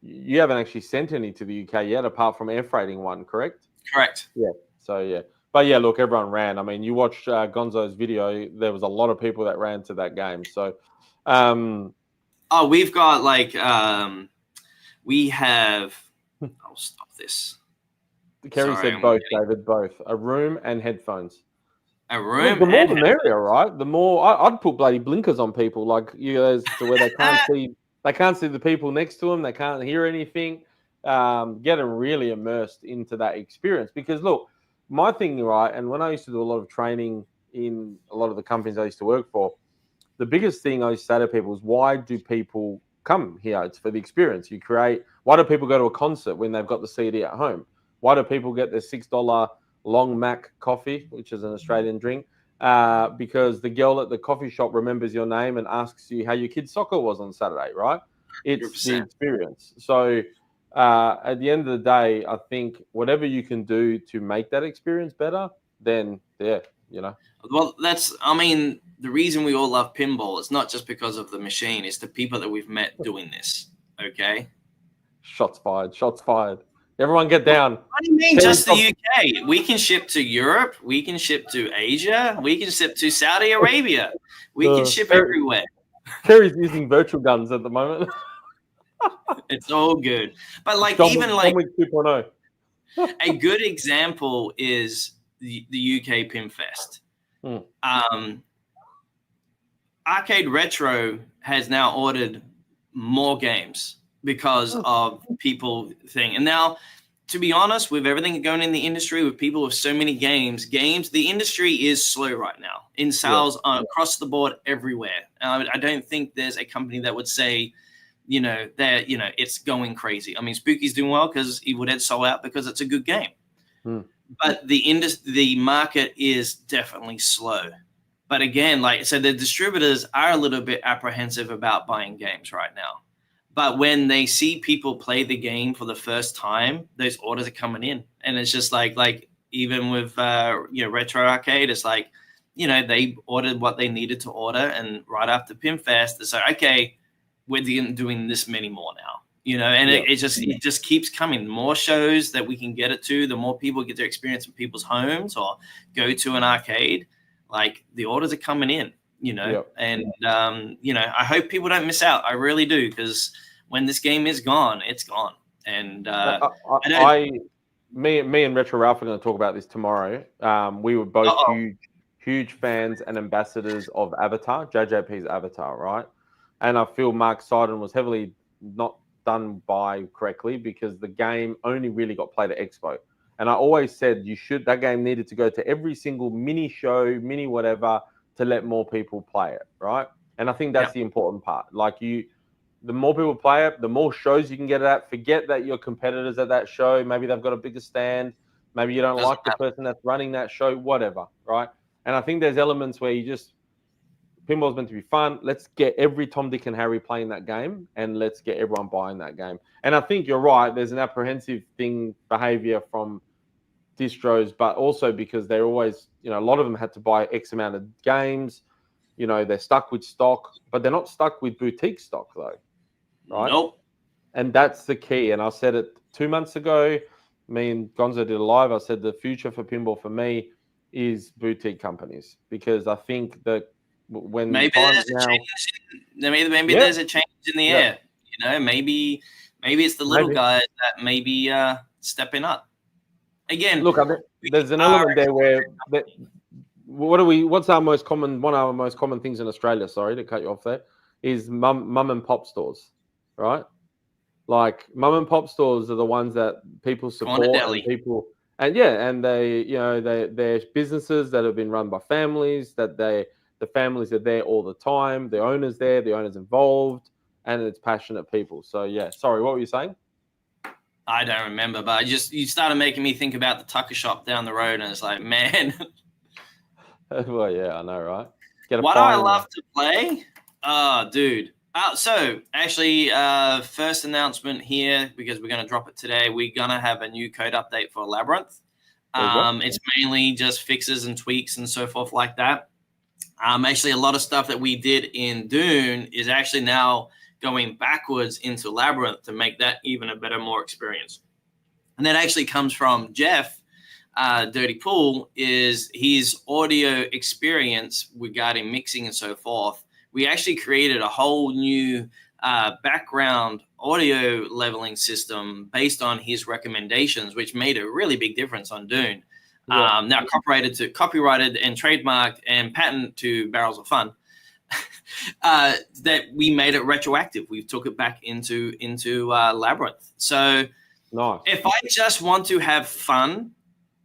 you haven't actually sent any to the UK yet, apart from air freighting one, correct? Correct. Yeah. So but look, everyone ran. I mean, you watched Gonzo's video. There was a lot of people that ran to that game. So. We've got we have. I'll stop this. Kerry said both, David. Both a room and headphones. A room. The more the merrier, right? The more I'd put bloody blinkers on people, to where they can't see. They can't see the people next to them. They can't hear anything. Get them really immersed into that experience. Because look, my thing, right? And when I used to do a lot of training in a lot of the companies I used to work for, the biggest thing I used to say to people is, why do people come here? It's for the experience. Why do people go to a concert when they've got the CD at home? Why do people get their $6 Long Mac coffee, which is an Australian drink? Because the girl at the coffee shop remembers your name and asks you how your kid's soccer was on Saturday, right? It's 100%. The experience. So at the end of the day, I think whatever you can do to make that experience better, then Well, the reason we all love pinball is not just because of the machine. It's the people that we've met doing this. Okay. Shots fired. Shots fired. Everyone get down. What do you mean just the UK? We can ship to Europe. We can ship to Asia. We can ship to Saudi Arabia. We can ship everywhere. Kerry's using virtual guns at the moment. It's all good. But John Wick 2.0. A good example is the UK Pinfest. Arcade Retro has now ordered more games because of people thing. And now to be honest, with everything going in the industry, with people with so many games, the industry is slow right now in sales across the board everywhere. I don't think there's a company that would say, that it's going crazy. I mean, Spooky's doing well because Evil Dead sold out because it's a good game. But the market is definitely slow. But again, so the distributors are a little bit apprehensive about buying games right now. But when they see people play the game for the first time, those orders are coming in, and it's just like even with Retro Arcade, it's like they ordered what they needed to order, and right after PinFest, it's like, okay, we're doing this many more now. And it just keeps coming. The more shows that we can get it to, the more people get to experience in people's homes or go to an arcade. Like the orders are coming in, and I hope people don't miss out. I really do, because when this game is gone, it's gone. And me and Retro Ralph are going to talk about this tomorrow. We were both huge fans and ambassadors of Avatar, JJP's Avatar, right? And I feel Mark Sidon was heavily not done by correctly, because the game only really got played at Expo. And I always said that game needed to go to every single mini show, mini whatever, to let more people play it, right? And I think that's the important part. Like the more people play it, the more shows you can get it at. Forget that your competitors at that show, maybe they've got a bigger stand, maybe you don't like the person that's running that show, whatever, right? And I think there's elements where pinball's meant to be fun. Let's get every Tom, Dick, and Harry playing that game, and let's get everyone buying that game. And I think you're right. There's an apprehensive behavior from distros, but also because they're always, a lot of them had to buy X amount of games. They're stuck with stock, but they're not stuck with boutique stock, though. Right? Nope. And that's the key. And I said it 2 months ago. Me and Gonzo did a live. I said the future for pinball for me is boutique companies, because I think that when maybe there's a change there's a change in the air. Maybe it's the little guys that maybe stepping up. Again, look, I mean, there's an element there where what's one of our most common things in Australia, sorry to cut you off there, is mum and pop stores, right? Like mum and pop stores are the ones that people support, and they're businesses that have been run by families, the families are there all the time, the owner's there, the owner's involved, and it's passionate people. So yeah, sorry, what were you saying? I don't remember, but you started making me think about the Tucker shop down the road, and it's like, man. Well, yeah, I know, right? What do I love to play? Oh, dude. So actually, first announcement here, because we're going to drop it today. We're going to have a new code update for Labyrinth. It's mainly just fixes and tweaks and so forth like that. Actually, a lot of stuff that we did in Dune is actually now going backwards into Labyrinth to make that even a better, more experience. And that actually comes from Jeff, Dirty Pool, is his audio experience regarding mixing and so forth. We actually created a whole new background audio leveling system based on his recommendations, which made a really big difference on Dune. Now copyrighted and trademarked and patented to Barrels of Fun. That we made it retroactive. We took it back into Labyrinth. So nice. If I just want to have fun,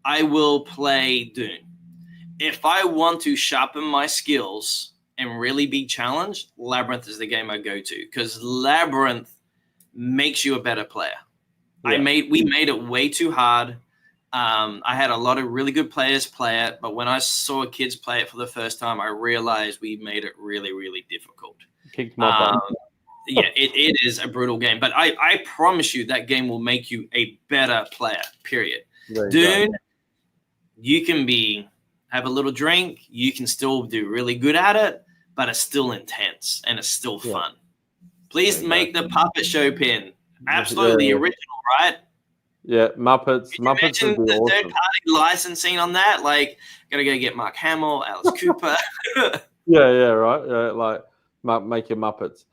I will play Dune. If I want to sharpen my skills and really be challenged, Labyrinth is the game I go to, because Labyrinth makes you a better player. We made it way too hard. I had a lot of really good players play it, but when I saw kids play it for the first time, I realized we made it really, really difficult. Kicked my butt. It is a brutal game, but I promise you that game will make you a better player, period. Dune, you can have a little drink, you can still do really good at it, but it's still intense and it's still fun. Please make the puppet show pin. Absolutely original, right? Yeah, Muppets would be the awesome. Third-party licensing on that, like, gotta go get Mark Hamill, Alice Cooper. right. Yeah, like make your Muppets.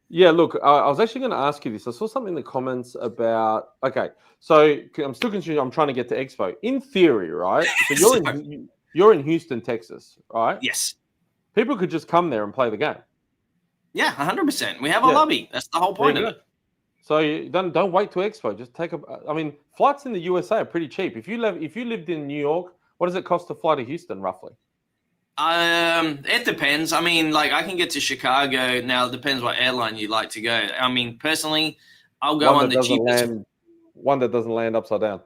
Look, I was actually going to ask you this. I saw something in the comments about. Okay, so I'm still confused. I'm trying to get to Expo. In theory, right? So you're in Houston, Texas, right? Yes. People could just come there and play the game. Yeah, 100%. We have a lobby. That's the whole point of it. So you don't wait till Expo. Just take a. I mean, flights in the USA are pretty cheap. If you lived in New York, what does it cost to fly to Houston roughly? It depends. I mean, like I can get to Chicago now. It depends what airline you like to go. I mean, personally, I'll go One on that the doesn't cheapest. land. One that doesn't land upside down.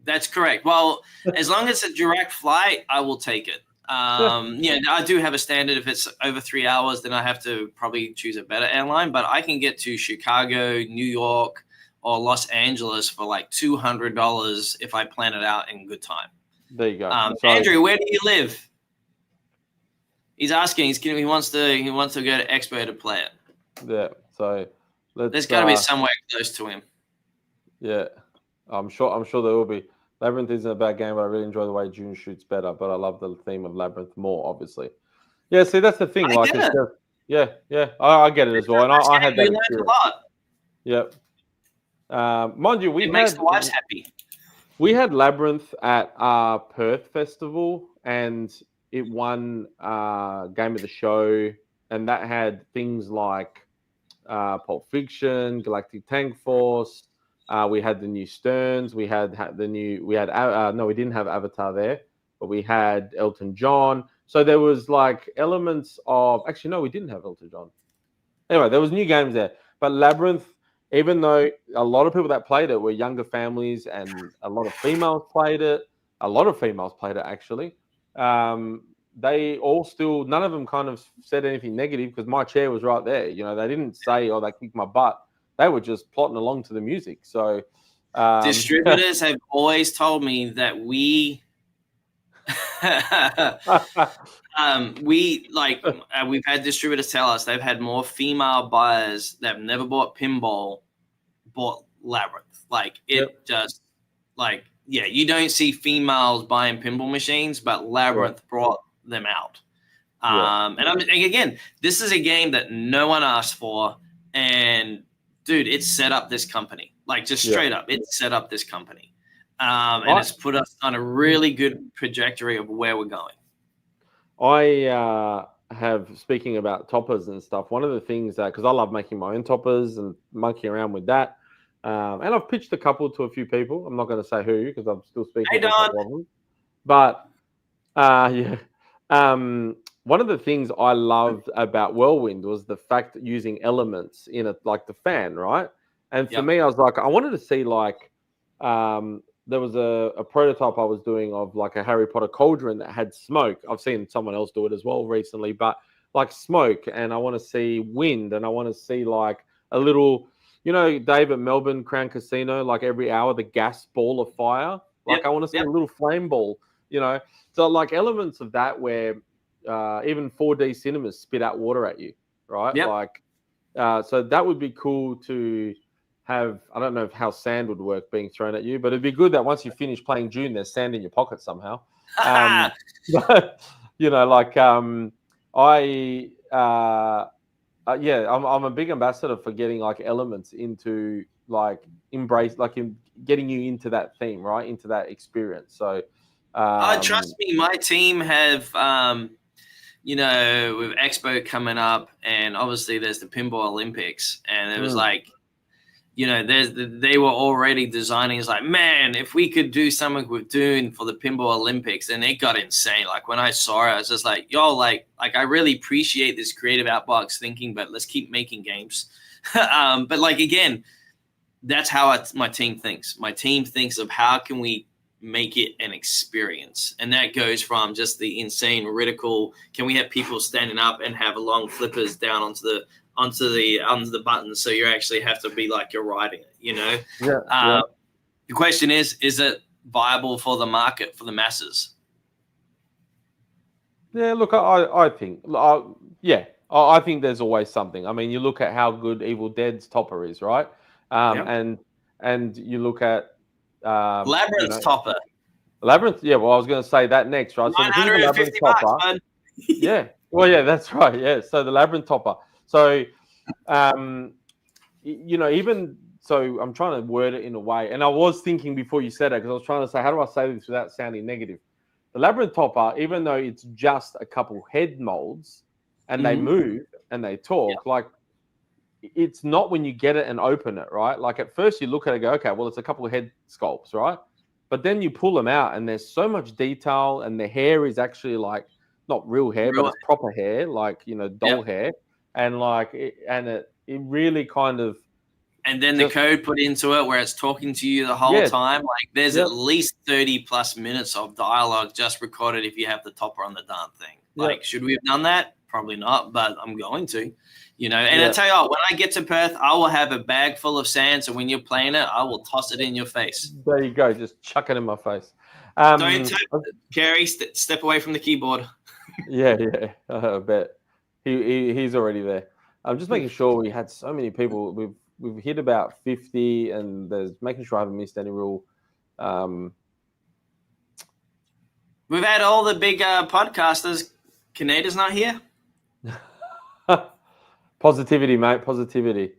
That's correct. Well, as long as it's a direct flight, I will take it. Yeah, I do have a standard. If it's over 3 hours, then I have to probably choose a better airline. But I can get to Chicago, New York, or Los Angeles for like $200 if I plan it out in good time. There you go. Andrew, where do you live? He's asking. He wants to go to Expo to play it. Yeah. So there's got to be somewhere close to him. Yeah, I'm sure there will be. Labyrinth isn't a bad game, but I really enjoy the way Dune shoots better. But I love the theme of Labyrinth more, obviously. Yeah, see, that's the thing. I get it as well. And I had that experience. A lot. Yep. Mind you, it makes the wives happy. We had Labyrinth at our Perth festival, and it won Game of the Show, and that had things like Pulp Fiction, Galactic Tank Force. We had the new Sterns. We had the new. We had no, we didn't have Avatar there, but we had Elton John. So there was like elements of. Actually, no, we didn't have Elton John. Anyway, there was new games there, but Labyrinth. Even though a lot of people that played it were younger families and a lot of females played it, actually. They all still, none of them kind of said anything negative because my chair was right there. You know, they didn't say, "Oh, they kicked my butt." They were just plotting along to the music. So distributors have always told me that we've had distributors tell us they've had more female buyers that have never bought Pinball bought Labyrinth. Like just like, yeah, you don't see females buying pinball machines, but Labyrinth brought them out. And again, this is a game that no one asked for, and dude, it set up this company. Like just straight up, it set up this company. And it's put us on a really good trajectory of where we're going. I have, speaking about toppers and stuff, one of the things that, because I love making my own toppers and monkeying around with that, and I've pitched a couple to a few people. I'm not going to say who because I'm still speaking. Hey, Don. But one of the things I loved about Whirlwind was the fact that using elements in it, like the fan, right? And for me, I was like, I wanted to see like, there was a prototype I was doing of like a Harry Potter cauldron that had smoke. I've seen someone else do it as well recently, but like smoke, and I want to see wind, and I want to see like a little, you know, Dave at Melbourne Crown Casino, like every hour, the gas ball of fire. Like I want to see a little flame ball, you know? So like elements of that where even 4D cinemas spit out water at you, right? Like, so that would be cool to have. I don't know how sand would work being thrown at you, but it'd be good that once you finish playing Dune, there's sand in your pocket somehow. But, you know, like I'm a big ambassador for getting like elements into like embrace, like in getting you into that theme, right? Into that experience. So trust me, my team have you know, with Expo coming up, and obviously there's the Pinball Olympics, and it was like, you know, they were already designing. It's like, man, if we could do something with Dune for the Pinball Olympics, and it got insane. Like when I saw it, I was just like, yo, like I really appreciate this creative outbox thinking, but let's keep making games. But like, again, that's how my team thinks. My team thinks of how can we make it an experience, and that goes from just the insane radical. Can we have people standing up and have long flippers down onto the buttons, so you actually have to be like you're riding it, you know? The question is it viable for the market, for the masses? Yeah, look, I think, I think there's always something. I mean, you look at how good Evil Dead's topper is, right? And you look at Labyrinth's topper. Labyrinth, well, I was going to say that next, right? So $950 topper. Yeah. Well, yeah, that's right. Yeah. So the Labyrinth topper. So, you know, even so, I'm trying to word it in a way, and I was thinking before you said it because I was trying to say, how do I say this without sounding negative? The Labyrinth topper, even though it's just a couple head molds and they move and they talk, like it's not when you get it and open it, right? Like at first you look at it and go, okay, well, it's a couple of head sculpts, right? But then you pull them out and there's so much detail, and the hair is actually like not real hair, but it's proper hair, like, doll hair. And like, it really kind of. And then the code put into it where it's talking to you the whole time. Like there's at least 30 plus minutes of dialogue just recorded if you have the topper on the darn thing. Like, should we have done that? Probably not, but I'm going to, And I tell you what, when I get to Perth, I will have a bag full of sand. So when you're playing it, I will toss it in your face. There you go. Just chuck it in my face. Don't Kerry, step away from the keyboard. Yeah, I bet. He's already there. I'm just making sure we had so many people. We've hit about 50, and there's making sure I haven't missed any rule. We've had all the big podcasters. Canada's not here. Positivity, mate. Positivity.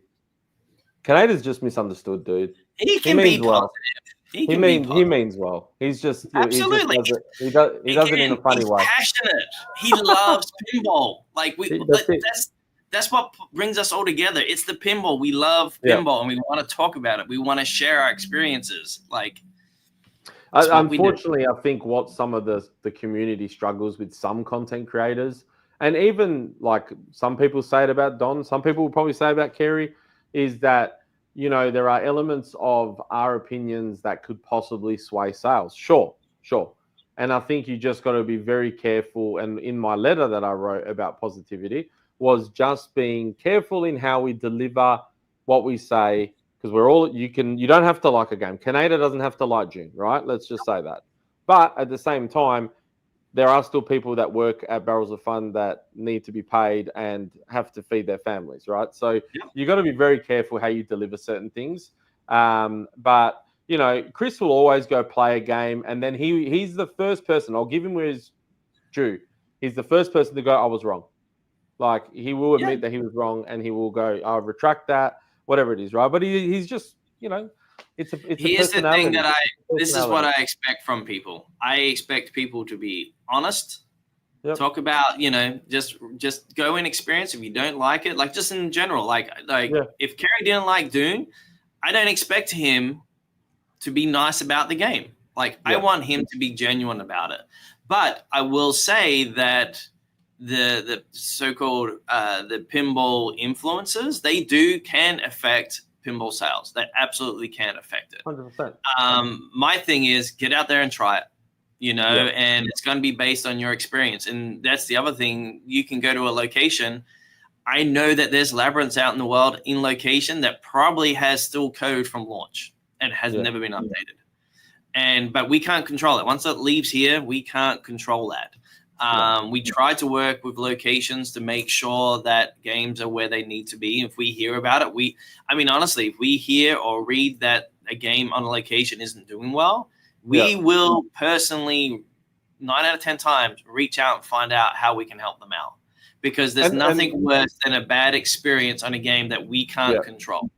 Canada's just misunderstood, dude. He can be positive. He means well. He's just absolutely. He does it in a funny way. Passionate. He loves pinball. Like that's what brings us all together. It's the pinball. We love pinball, and we want to talk about it. We want to share our experiences. Like, unfortunately, I think what some of the community struggles with, some content creators, and even like some people say it about Don, some people will probably say about Kerry, is that there are elements of our opinions that could possibly sway sales. Sure. And I think you just got to be very careful. And in my letter that I wrote about positivity, was just being careful in how we deliver what we say, because you don't have to like a game. Canada doesn't have to like Dune, right? Let's just say that. But at the same time, there are still people that work at Barrels of Fun that need to be paid and have to feed their families, right? So you got to be very careful how you deliver certain things. But Chris will always go play a game, and then he's the first person. I'll give him his due. He's the first person to go, I was wrong. Like, he will admit that he was wrong, and he will go, I'll retract that, whatever it is, right? But he's just, it's a Here's the thing that this is what I expect from people. I expect people to be honest, talk about, just go in experience. If you don't like it, like just in general, like if Kerry didn't like Dune, I don't expect him to be nice about the game. Like, I want him to be genuine about it. But I will say that the so-called the pinball influencers, they can affect pinball sales. They absolutely can affect it. 100%. My thing is, get out there and try it, and it's going to be based on your experience. And that's the other thing. You can go to a location. I know that there's Labyrinths out in the world in location that probably has still code from launch and has never been updated. But we can't control it. Once it leaves here, we can't control that. We try to work with locations to make sure that games are where they need to be. If we hear about it, honestly, if we hear or read that a game on a location isn't doing well, we will personally, 9 out of 10 times, reach out and find out how we can help them out. Because there's nothing worse than a bad experience on a game that we can't control.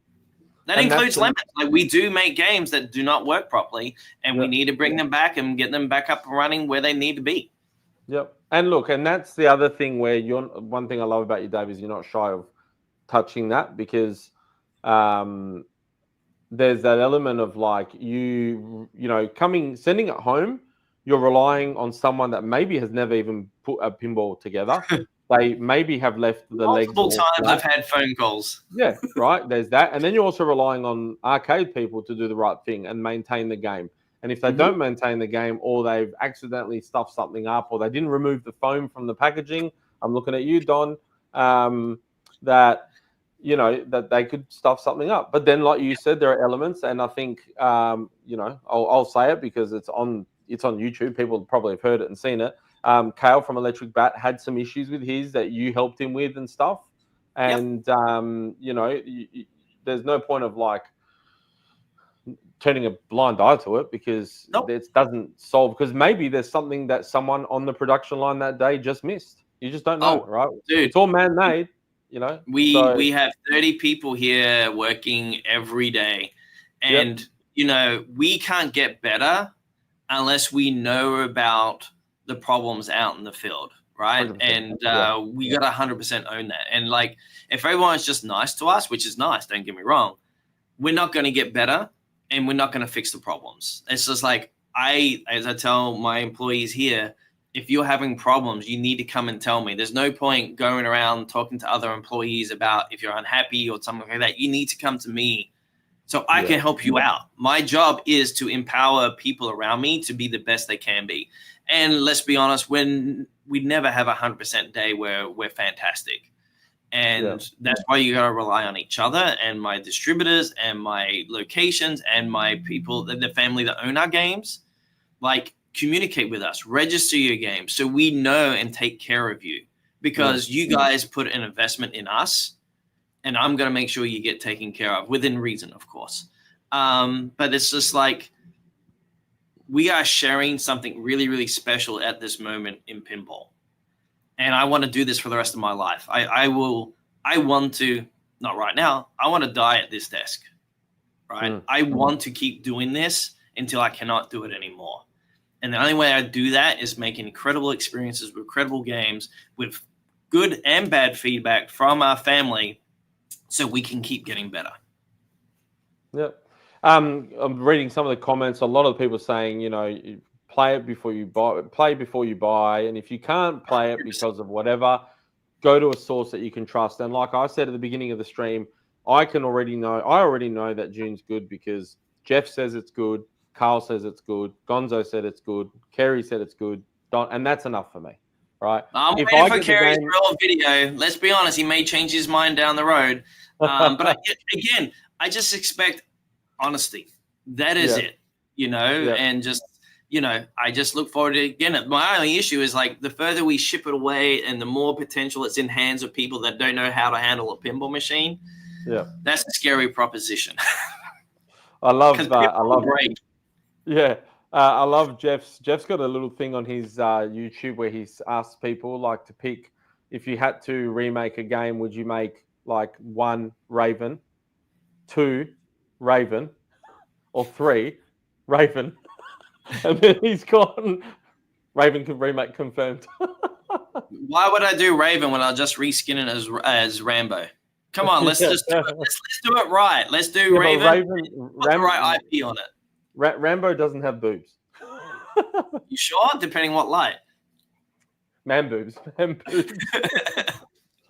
That includes lemons. Like, we do make games that do not work properly, and we need to bring them back and get them back up and running where they need to be. Yep. And look, and that's the other thing where one thing I love about you, Dave, is you're not shy of touching that, because there's that element of like sending it home, you're relying on someone that maybe has never even put a pinball together. They maybe have left the legs. Multiple times I've had phone calls. Yeah, right. There's that. And then you're also relying on arcade people to do the right thing and maintain the game. And if they don't maintain the game, or they've accidentally stuffed something up, or they didn't remove the foam from the packaging, I'm looking at you, Don, that they could stuff something up. But then, like you said, there are elements, and I think I'll say it because it's on YouTube. People probably have heard it and seen it. Kale from Electric Bat had some issues with his that you helped him with and stuff. And there's no point of like turning a blind eye to it, because it doesn't solve, because maybe there's something that someone on the production line that day just missed. You just don't know, right? Dude, it's all man-made, We have 30 people here working every day, and we can't get better unless we know about the problems out in the field, right? 100%. And we got to 100% own that. And like, if everyone's just nice to us, which is nice, don't get me wrong, we're not going to get better, and we're not going to fix the problems. It's just like, as I tell my employees here, if you're having problems, you need to come and tell me. There's no point going around talking to other employees about if you're unhappy or something like that. You need to come to me so I can help you out. My job is to empower people around me to be the best they can be. And let's be honest, when we never have 100% day where we're fantastic. And that's why you got to rely on each other and my distributors and my locations and my people, the family that own our games. Like, communicate with us, register your game so we know and take care of you, because you guys put an investment in us, and I'm going to make sure you get taken care of within reason, of course. But it's just like, we are sharing something really, really special at this moment in pinball. And I want to do this for the rest of my life. I want to, not right now, I want to die at this desk, right? I want to keep doing this until I cannot do it anymore. And the only way I do that is making incredible experiences with incredible games, with good and bad feedback from our family, so we can keep getting better. Yep. I'm reading some of the comments. A lot of people saying, play it before you buy. Play before you buy, and if you can't play it because of whatever, go to a source that you can trust. And like I said at the beginning of the stream, I already know that Dune's good because Jeff says it's good. Carl says it's good. Gonzo said it's good. Kerry said it's good. And that's enough for me, right? I'm waiting for Kerry's real video. Let's be honest, he may change his mind down the road. But again, I just expect honesty. That is it, and just, I just look forward to it. Again, my only issue is like, the further we ship it away and the more potential it's in hands of people that don't know how to handle a pinball machine. Yeah, that's a scary proposition. I love that. I love it. Yeah, I love Jeff's. Jeff's got a little thing on his YouTube where he's asked people like to pick, if you had to remake a game, would you make like 1 Raven, 2 Raven, or 3 Raven? And then he's gone, Raven can remake confirmed. Why would I do Raven when I'll just reskin it as Rambo? Come on, let's just do it. Let's do it right. Let's do Raven. Put the right IP on it. Rambo doesn't have boobs. You sure? Depending what light. Man boobs.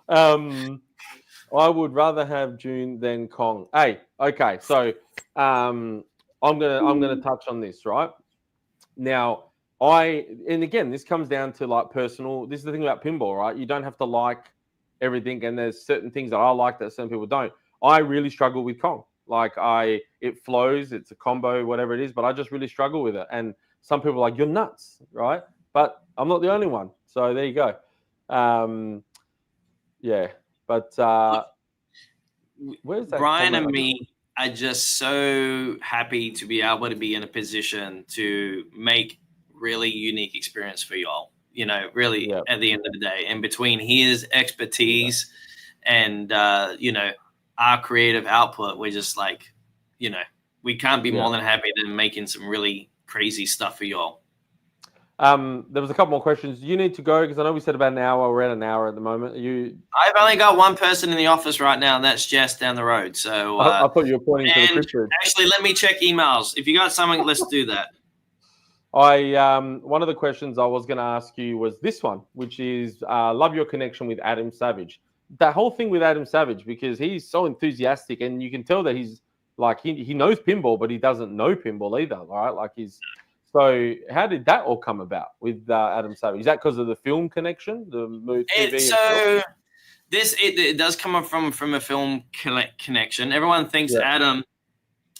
I would rather have Dune than Kong. Hey, okay, so I'm gonna touch on this, right? Now, and again, this comes down to like personal. This is the thing about pinball, right? You don't have to like everything, and there's certain things that I like that some people don't. I really struggle with Kong. Like it flows, it's a combo, whatever it is, but I just really struggle with it. And some people are like, you're nuts, right? But I'm not the only one. So there you go. But where's that? Brian and me are just so happy to be able to be in a position to make really unique experience for y'all. Really at the end of the day, and between his expertise and our creative output, we're just like, we can't be more than happy than making some really crazy stuff for y'all. There was a couple more questions. You need to go because I know we said about an hour. We're at an hour at the moment. I've only got one person in the office right now, and that's Jess down the road. So I thought you were pointing to the cryptid. Actually, let me check emails. If you got something, let's do that. One of the questions I was going to ask you was this one, which is love your connection with Adam Savage. That whole thing with Adam Savage, because he's so enthusiastic, and you can tell that he's like he knows pinball, but he doesn't know pinball either, right? Like so how did that all come about with Adam Savage? Is that because of the film connection, the movie? It does come up from a film connection. Everyone thinks Adam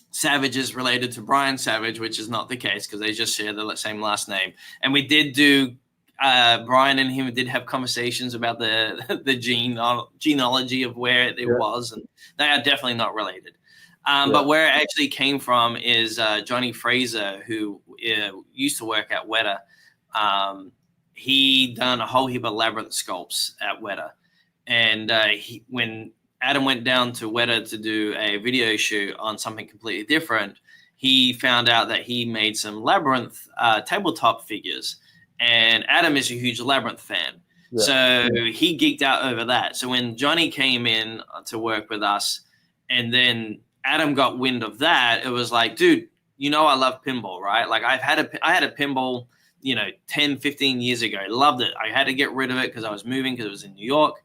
Savage is related to Brian Savage, which is not the case because they just share the same last name. And we did do. Brian and him did have conversations about the genealogy of where it was, and they are definitely not related. But where it actually came from is Johnny Fraser, who used to work at Weta. He done a whole heap of Labyrinth sculpts at Weta, and when Adam went down to Weta to do a video shoot on something completely different, he found out that he made some Labyrinth tabletop figures. And Adam is a huge Labyrinth fan. Yeah. So he geeked out over that. So when Johnny came in to work with us, and then Adam got wind of that, it was like, dude, I love pinball, right? Like I had a pinball, 10, 15 years ago. Loved it. I had to get rid of it because I was moving, because it was in New York.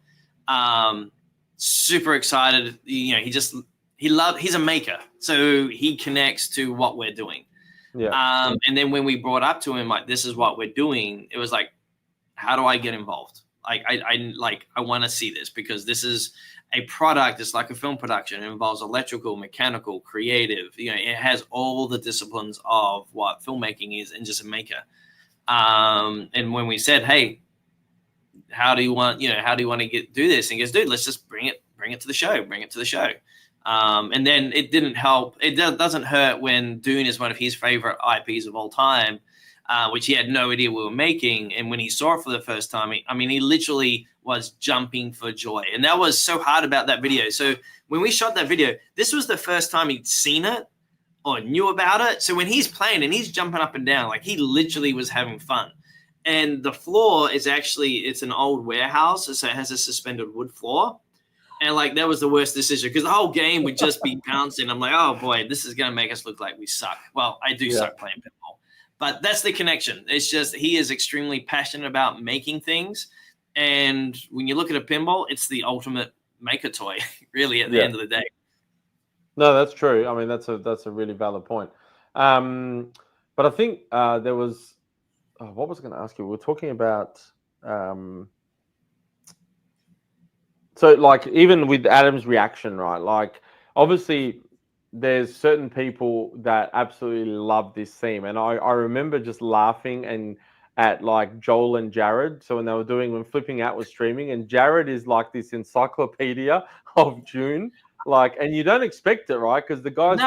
Super excited. He's a maker, so he connects to what we're doing. Yeah. And then when we brought up to him, like, this is what we're doing, it was like, how do I get involved? Like, I want to see this, because this is a product. It's like a film production. It involves electrical, mechanical, creative. It has all the disciplines of what filmmaking is, and just a maker. And when we said, hey, how do you want to do this? And he goes, dude, let's just bring it to the show. And then it didn't help. It doesn't hurt when Dune is one of his favorite IPs of all time, which he had no idea we were making. And when he saw it for the first time, he literally was jumping for joy. And that was so hard about that video. So when we shot that video, this was the first time he'd seen it or knew about it. So when he's playing and he's jumping up and down, like, he literally was having fun. And the floor is it's an old warehouse, so it has a suspended wood floor. And like, that was the worst decision, because the whole game would just be bouncing. I'm like, oh boy, this is going to make us look like we suck. Well, I do suck playing pinball, but that's the connection. It's just, he is extremely passionate about making things. And when you look at a pinball, it's the ultimate maker toy, really, at the end of the day. No, that's true. I mean, that's a really valid point. But I think there was, what was I going to ask you? We were talking about, so like, even with Adam's reaction, right? Like, obviously there's certain people that absolutely love this theme. And I remember just laughing and at like Joel and Jared. So when Flipping Out was streaming, and Jared is like this encyclopedia of Dune, like, and you don't expect it, right? Because the guy's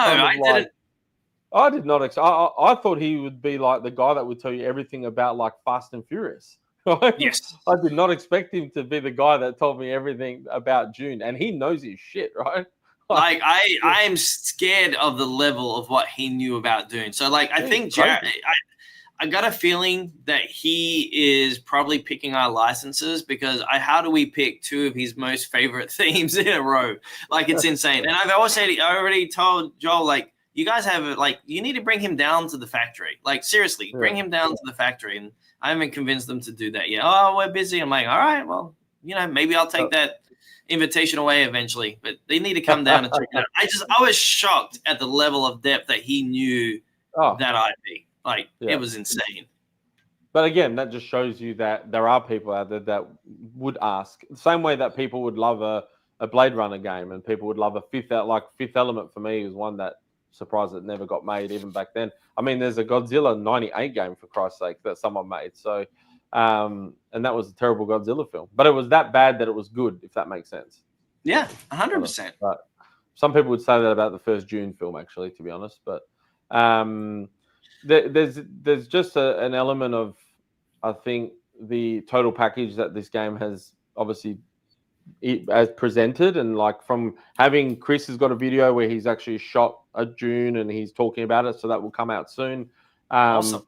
I did not expect. I thought he would be like the guy that would tell you everything about like Fast and Furious. Right? Yes. I did not expect him to be the guy that told me everything about Dune, and he knows his shit, right? Like, I'm scared of the level of what he knew about Dune. So like, I think Jared, I got a feeling that he is probably picking our licenses, because how do we pick two of his most favorite themes in a row? Like, it's insane. And I already told Joel, like, you guys you need to bring him down to the factory. Like, seriously, bring him down to the factory. And I haven't convinced them to do that yet. Oh, we're busy. I'm like, all right, well, maybe I'll take that invitation away eventually, but they need to come down and check it out. I was shocked at the level of depth that he knew that IP. Like, it was insane. But again, that just shows you that there are people out there that would ask. The same way that people would love a Blade Runner game, and people would love a Fifth Element. For me, is one that surprised it never got made even back then. I mean, there's a Godzilla 98 game, for Christ's sake, that someone made. So, and that was a terrible Godzilla film. But it was that bad that it was good, if that makes sense. Yeah, 100%. But some people would say that about the first Dune film, actually, to be honest. But there's just an element of, I think, the total package that this game has obviously as presented, and like, from having Chris has got a video where he's actually shot a Dune and he's talking about it, so that will come out soon. Awesome.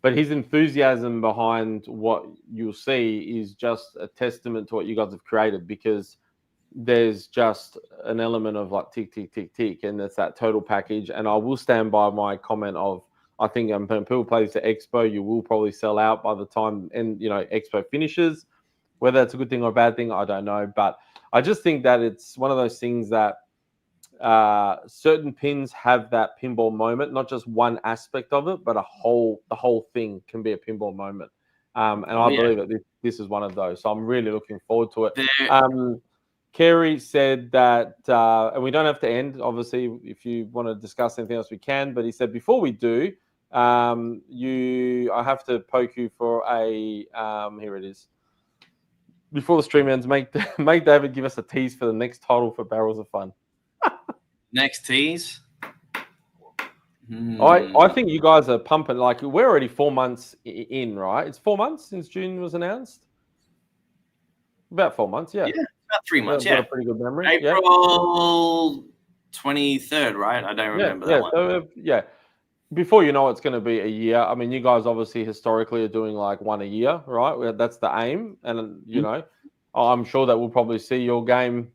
But his enthusiasm behind what you'll see is just a testament to what you guys have created, because there's just an element of like tick, tick, tick, tick, and it's that total package. And I will stand by my comment of, I think when people play this at Expo, you will probably sell out by the time Expo finishes. Whether that's a good thing or a bad thing, I don't know. But I just think that it's one of those things that certain pins have that pinball moment, not just one aspect of it, but the whole thing can be a pinball moment. And I believe that this is one of those. So I'm really looking forward to it. Kerry said that, and we don't have to end, obviously, if you want to discuss anything else, we can. But he said, before we do, I have to poke you for here it is. Before the stream ends, make David give us a tease for the next title for Barrels of Fun. Next tease? I think you guys are pumping. Like, we're already 4 months in, right? It's 4 months since June was announced. About 4 months, yeah. Yeah, about 3 months, Got a pretty good memory. April 23rd, right? I don't remember that one. So, before you know it's going to be a year. I mean, you guys obviously historically are doing like one a year, right? That's the aim, and you know, I'm sure that we'll probably see your game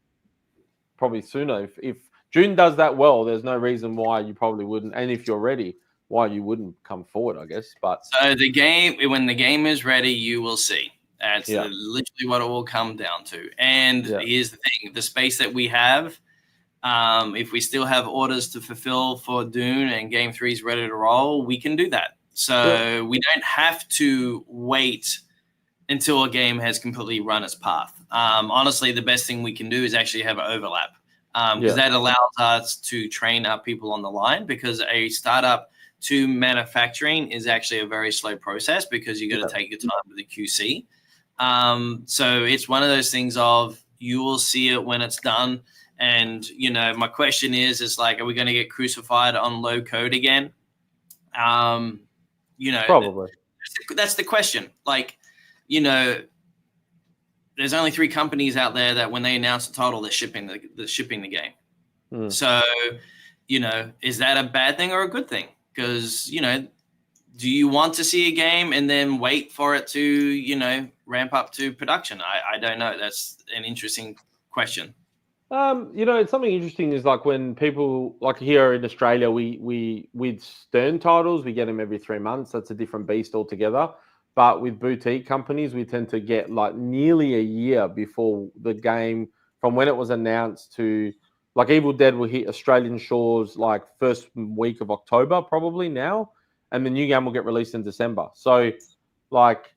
probably sooner. If June does that well, there's no reason why you probably wouldn't, and if you're ready, why you wouldn't come forward, I guess. But so when the game is ready, you will see. That's literally what it will come down to. And here's the thing: the space that we have. If we still have orders to fulfill for Dune and Game 3 is ready to roll, we can do that. So we don't have to wait until a game has completely run its path. Honestly, the best thing we can do is actually have an overlap because that allows us to train our people on the line, because a startup to manufacturing is actually a very slow process because you got to take your time with the QC. So it's one of those things of you will see it when it's done. And, you know, my question is like, are we going to get crucified on low code again? You know, probably. That's the question. Like, you know, there's only 3 companies out there that when they announce the title, they're shipping the game. So, you know, is that a bad thing or a good thing? Because, you know, do you want to see a game and then wait for it to, you know, ramp up to production? I don't know. That's an interesting question. You know, something interesting is like when people like here in Australia, we with Stern titles, we get them every 3 months. That's a different beast altogether. But with boutique companies, we tend to get like nearly a year before the game, from when it was announced to like Evil Dead will hit Australian shores like first week of October probably now, and the new game will get released in December. So like,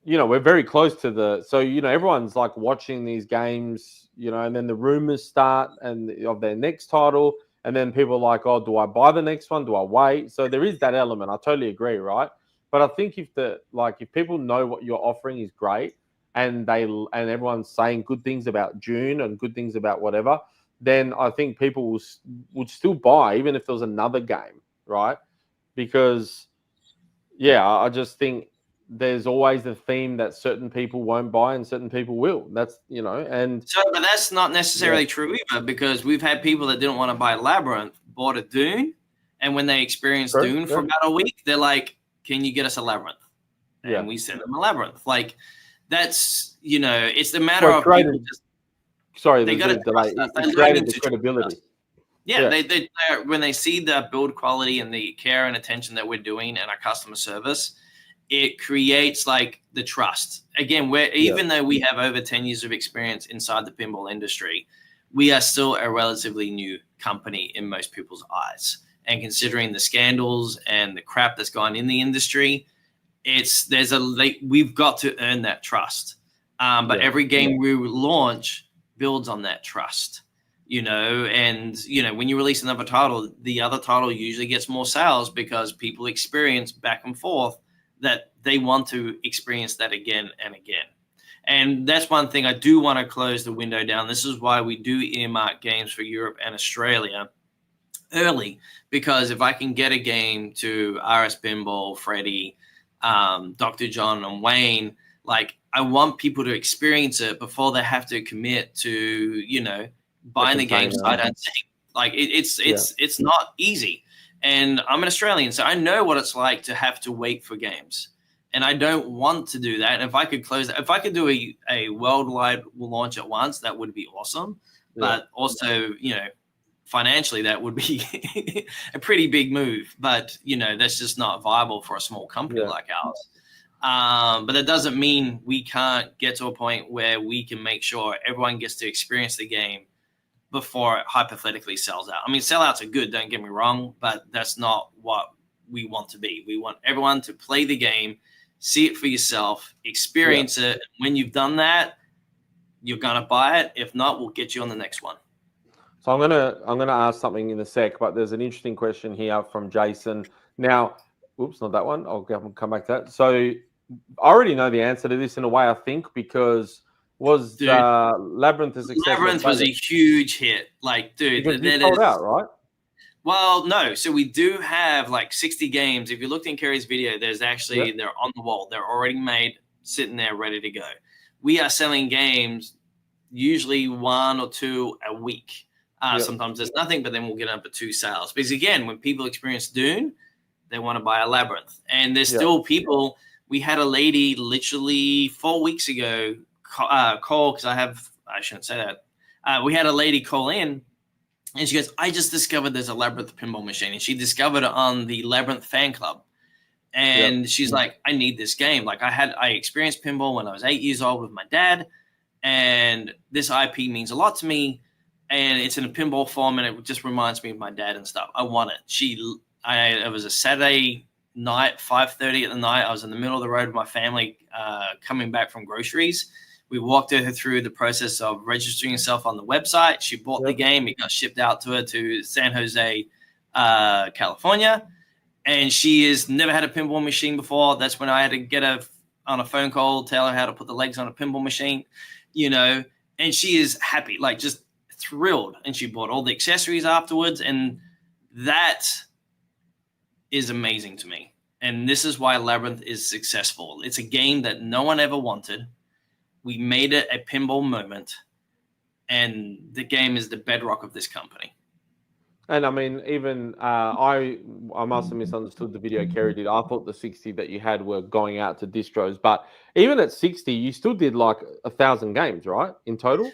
you know, we're very close to so, you know, everyone's like watching these games, you know, and then the rumors start of their next title. And then people are like, oh, do I buy the next one? Do I wait? So there is that element. I totally agree, right? But I think if people know what you're offering is great, and everyone's saying good things about June and good things about whatever, then I think people would still buy even if there was another game, right? Because, I just think there's always a theme that certain people won't buy and certain people will. That's, you know, and so, but that's not necessarily true either, because we've had people that didn't want to buy Labyrinth, bought a Dune, and when they experienced Dune for about a week, they're like, can you get us a Labyrinth? And we send them a Labyrinth. Like, that's, you know, it's the matter of people just, they got to created the credibility. They when they see the build quality and the care and attention that we're doing and our customer service, it creates like the trust. Again, even though we have over 10 years of experience inside the pinball industry, we are still a relatively new company in most people's eyes. And considering the scandals and the crap that's gone in the industry, we've got to earn that trust. But every game we launch builds on that trust, you know, and, you know, when you release another title, the other title usually gets more sales because people experience back and forth that they want to experience that again and again. And that's one thing I do want to close the window down. This is why we do earmark games for Europe and Australia early, because if I can get a game to RS Pinball, Freddie, Dr. John and Wayne, like I want people to experience it before they have to commit to, you know, buying the game sight unseen. Like it's not easy. And I'm an Australian, so I know what it's like to have to wait for games. And I don't want to do that. And if I could close that, if I could do a worldwide launch at once, that would be awesome. But also, you know, financially, that would be a pretty big move. But, you know, that's just not viable for a small company like ours. But that doesn't mean we can't get to a point where we can make sure everyone gets to experience the game before it hypothetically sells out. I mean, sellouts are good, don't get me wrong, but that's not what we want to be. We want everyone to play the game, see it for yourself, experience it. When you've done that, you're gonna buy it. If not, we'll get you on the next one. So I'm gonna ask something in a sec, but there's an interesting question here from Jason. Now, oops, not that one. I'll come back to that. So I already know the answer to this in a way, I think, because Labyrinth is successful. Labyrinth was a huge hit. Like, dude, that sold out, right? Well, no. So we do have like 60 games. If you looked in Kerry's video, there's actually they're on the wall. They're already made, sitting there, ready to go. We are selling games usually 1 or 2 a week. Sometimes there's nothing, but then we'll get up to 2 sales. Because again, when people experience Dune, they want to buy a Labyrinth. And there's Yeah. still people. We had a lady literally 4 weeks ago call, because I shouldn't say that. We had a lady call in, and she goes, I just discovered there's a Labyrinth pinball machine. And she discovered it on the Labyrinth fan club. And she's like, I need this game. Like, I experienced pinball when I was 8 years old with my dad, and this IP means a lot to me, and it's in a pinball form, and it just reminds me of my dad and stuff. I want it. It was a Saturday night, 5:30 at the night. I was in the middle of the road with my family, coming back from groceries. We walked her through the process of registering herself on the website. She bought the game. It got shipped out to her to San Jose, California. And she has never had a pinball machine before. That's when I had to get her on a phone call, tell her how to put the legs on a pinball machine, and she is happy, like just thrilled. And she bought all the accessories afterwards. And that is amazing to me. And this is why Labyrinth is successful. It's a game that no one ever wanted. We made it a pinball moment, and the game is the bedrock of this company. And I mean, even I must have misunderstood the video Kerry did. I thought the 60 that you had were going out to distros, but even at 60, you still did like 1,000 games, right? In total?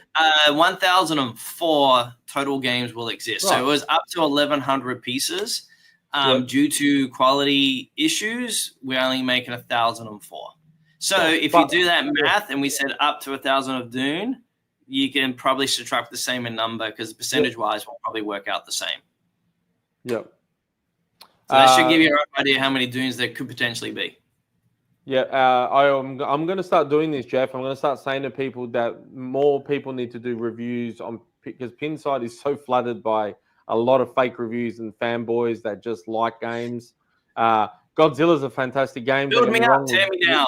1,004 total games will exist. Right. So it was up to 1,100 pieces. Due to quality issues, we're only making 1,004. So if you do that math, and we said up to 1,000 of Dune, you can probably subtract the same in number, because percentage-wise will probably work out the same. Yep. So that should give you a rough idea how many Dunes there could potentially be. Yeah, I'm going to start doing this, Jeff. I'm going to start saying to people that more people need to do reviews on, because Pinside is so flooded by a lot of fake reviews and fanboys that just like games. Godzilla's a fantastic game. Build me up, tear me down.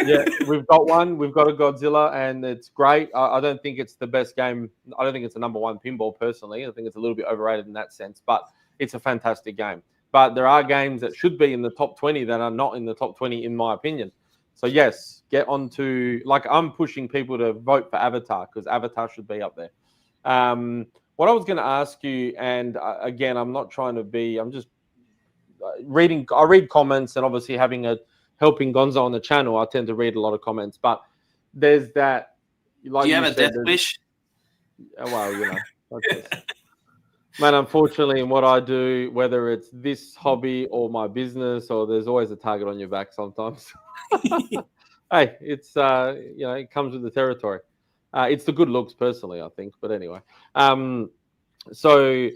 Yeah, we've got one. We've got a Godzilla, and it's great. I don't think it's the best game. I don't think it's the number one pinball, personally. I think it's a little bit overrated in that sense, but it's a fantastic game. But there are games that should be in the top 20 that are not in the top 20, in my opinion. So, yes, get on to... Like, I'm pushing people to vote for Avatar, because Avatar should be up there. What I was going to ask you, and again, I'm not trying to be... I'm just... I read comments, and obviously helping Gonzo on the channel, I tend to read a lot of comments, but there's that. Like, do you have a death wish? Well, man, unfortunately, in what I do, whether it's this hobby or my business, or there's always a target on your back sometimes. Hey, it's it comes with the territory. It's the good looks, personally, I think, but anyway. So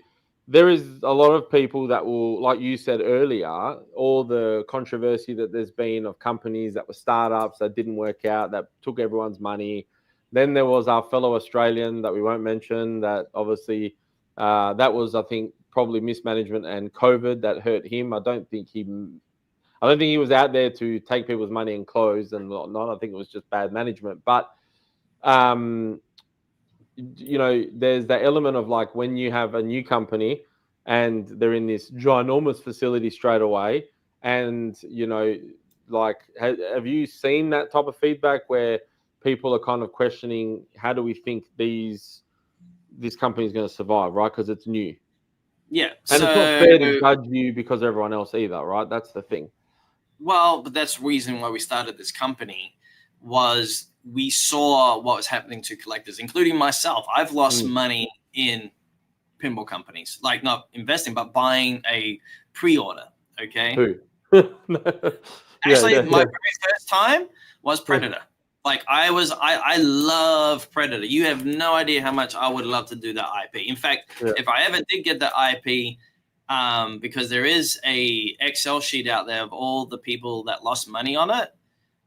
there is a lot of people that will, like you said earlier, all the controversy that there's been of companies that were startups that didn't work out, that took everyone's money. Then there was our fellow Australian that we won't mention, that obviously that was, I think, probably mismanagement and COVID that hurt him. I don't think he was out there to take people's money and close and whatnot. I think it was just bad management. But there's that element of, like, when you have a new company and they're in this ginormous facility straight away, and like, have you seen that type of feedback where people are kind of questioning, how do we think this company is going to survive, right? Because it's new. Yeah, and it's not fair to judge you because of everyone else either, right? That's the thing. Well, but that's the reason why we started this company, was we saw what was happening to collectors, including myself. I've lost money in pinball companies, like not investing, but buying a pre-order. Okay. Who? Actually, my very first time was Predator. Like, I love Predator. You have no idea how much I would love to do that IP. In fact, if I ever did get the IP, because there is a Excel sheet out there of all the people that lost money on it,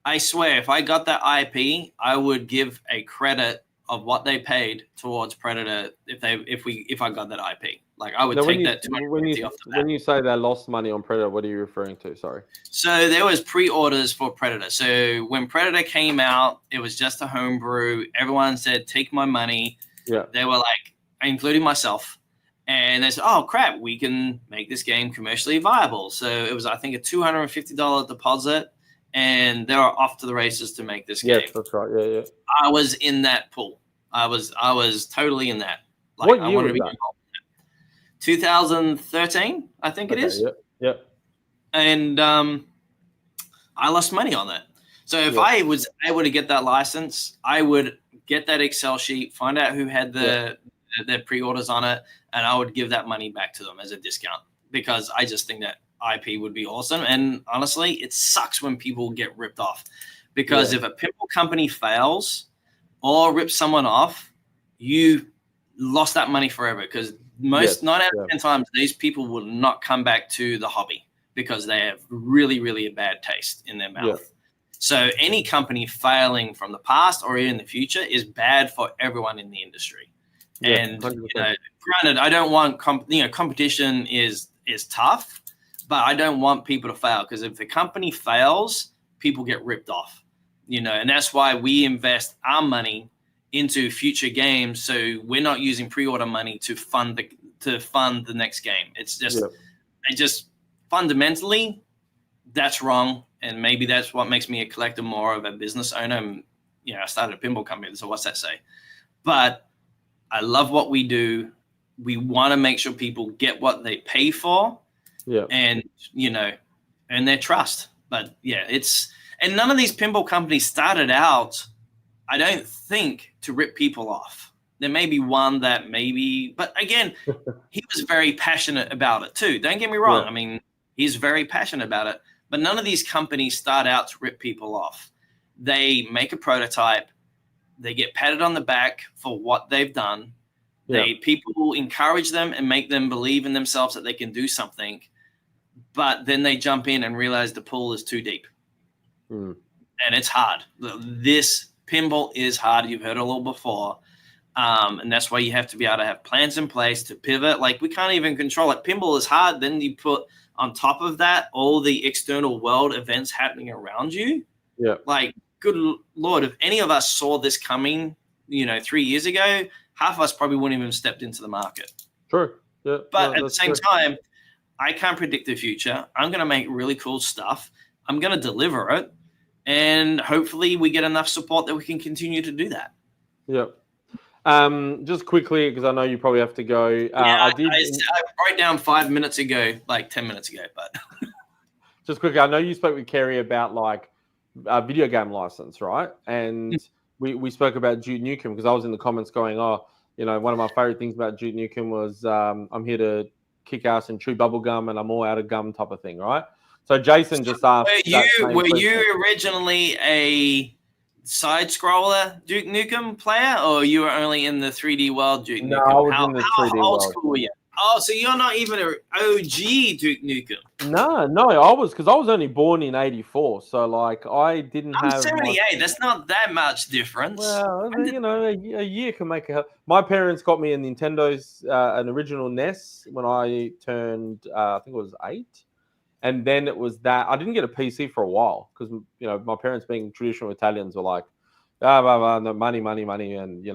I swear, if I got that IP, I would give a credit of what they paid towards Predator if I got that IP. Like, I would take that $250 off the bat. When you say they lost money on Predator, what are you referring to? Sorry. So there was pre-orders for Predator. So when Predator came out, it was just a homebrew. Everyone said, take my money. Yeah. They were like, including myself. And they said, oh, crap, we can make this game commercially viable. So it was, I think, a $250 deposit. And they were off to the races to make this game. Yes, that's right. Yeah. I was in that pool. I was totally in that. Like, what year I wanted was to be involved in that. 2013, I think it is. Yep. and I lost money on that. So if I was able to get that license, I would get that Excel sheet, find out who had their pre-orders on it, and I would give that money back to them as a discount, because I just think that IP would be awesome. And honestly, it sucks when people get ripped off, because if a pinball company fails or rips someone off, you lost that money forever, because 9 out of 10 times these people will not come back to the hobby because they have really, really a bad taste in their mouth. So any company failing from the past or in the future is bad for everyone in the industry. And granted, I don't want competition is tough, but I don't want people to fail, because if the company fails, people get ripped off. And that's why we invest our money into future games, so we're not using pre-order money to fund the next game. It's just fundamentally that's wrong, and maybe that's what makes me a collector more of a business owner. I started a pinball company, so what's that say? But I love what we do. We want to make sure people get what they pay for, and earn their trust. But and none of these pinball companies started out, I don't think, to rip people off. There may be one that maybe, but again, he was very passionate about it too. Don't get me wrong. I mean, he's very passionate about it, but none of these companies start out to rip people off. They make a prototype. They get patted on the back for what they've done. People encourage them and make them believe in themselves that they can do something, but then they jump in and realize the pool is too deep. And it's hard. This pinball is hard. You've heard it all before. And that's why you have to be able to have plans in place to pivot. Like, we can't even control it. Pinball is hard. Then you put on top of that all the external world events happening around you. Like, good Lord, if any of us saw this coming, 3 years ago, half of us probably wouldn't even have stepped into the market. But at the same time, I can't predict the future. I'm going to make really cool stuff. I'm going to deliver it. And hopefully we get enough support that we can continue to do that. Just quickly, because I know you probably have to go. I wrote down 5 minutes ago, like 10 minutes ago, but just quickly, I know you spoke with Kerry about like a video game license, right? And we spoke about Duke Nukem, because I was in the comments going, one of my favorite things about Duke Nukem was I'm here to kick ass and chew bubble gum, and I'm all out of gum type of thing, right? So Jason just asked, were you originally a side scroller Duke Nukem player, or you were only in the 3D world Duke Nukem? No, I was in the 3D how old world. school were you? Oh, so you're not even an OG Duke Nukem. No, I was, because I was only born in '84, so like I didn't have. I'm 78. That's not that much difference. Well, a year can make a. My parents got me a Nintendo's an original NES when I turned I think it was 8. And then it was that I didn't get a PC for a while, because my parents, being traditional Italians, were like, no, money, and you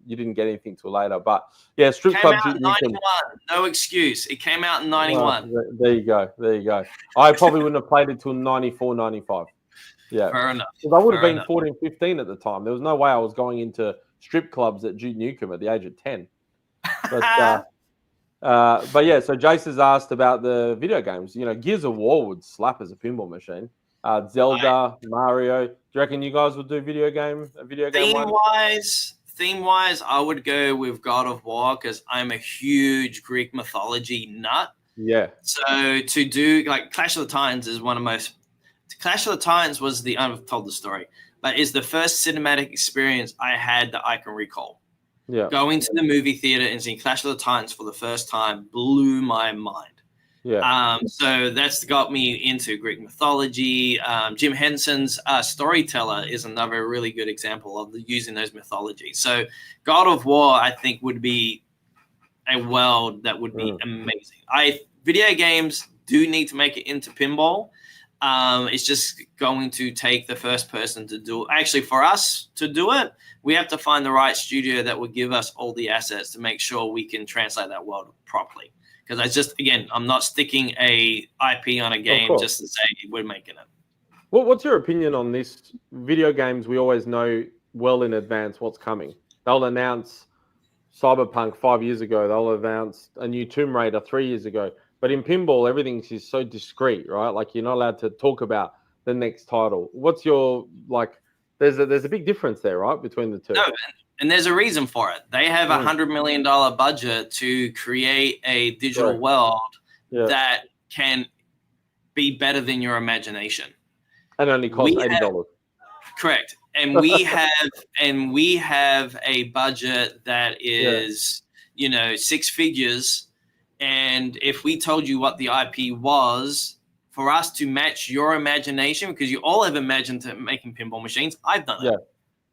didn't get anything till later. But yeah, strip club. Came out in 91. No excuse. It came out in 91. Well, there you go. I probably wouldn't have played it till 94, 95. Yeah, fair enough. Because I would have been 14, 15 at the time. There was no way I was going into strip clubs at Duke Nukem at the age of 10. But yeah, so Jace has asked about the video games. Gears of War would slap as a pinball machine. Zelda, Mario. Do you reckon you guys would do video game Theme-wise, I would go with God of War, because I'm a huge Greek mythology nut. Yeah. So to do like Clash of the Titans is one of most. Clash of the Titans was I've told the story, but is the first cinematic experience I had that I can recall. Yeah. Going to the movie theater and seeing Clash of the Titans for the first time blew my mind. Yeah. So that's got me into Greek mythology. Jim Henson's Storyteller is another really good example of using those mythologies. So God of War, I think, would be a world that would be amazing. Video games do need to make it into pinball. It's just going to take the first person to do it. Actually, for us to do it, we have to find the right studio that will give us all the assets to make sure we can translate that world properly. Because I'm not sticking a IP on a game just to say we're making it. What's your opinion on this? Video games, we always know well in advance what's coming. They'll announce Cyberpunk 5 years ago. They'll announce a new Tomb Raider 3 years ago. But in pinball, everything is so discreet, right? Like you're not allowed to talk about the next title. What's your like? There's a big difference there, right, between the two. No, and there's a reason for it. They have $100 million budget to create a digital world that can be better than your imagination. And only costs $80. Correct. And we have a budget that is, you know, six figures. And if we told you what the IP was, for us to match your imagination, because you all have imagined making pinball machines, I've done it.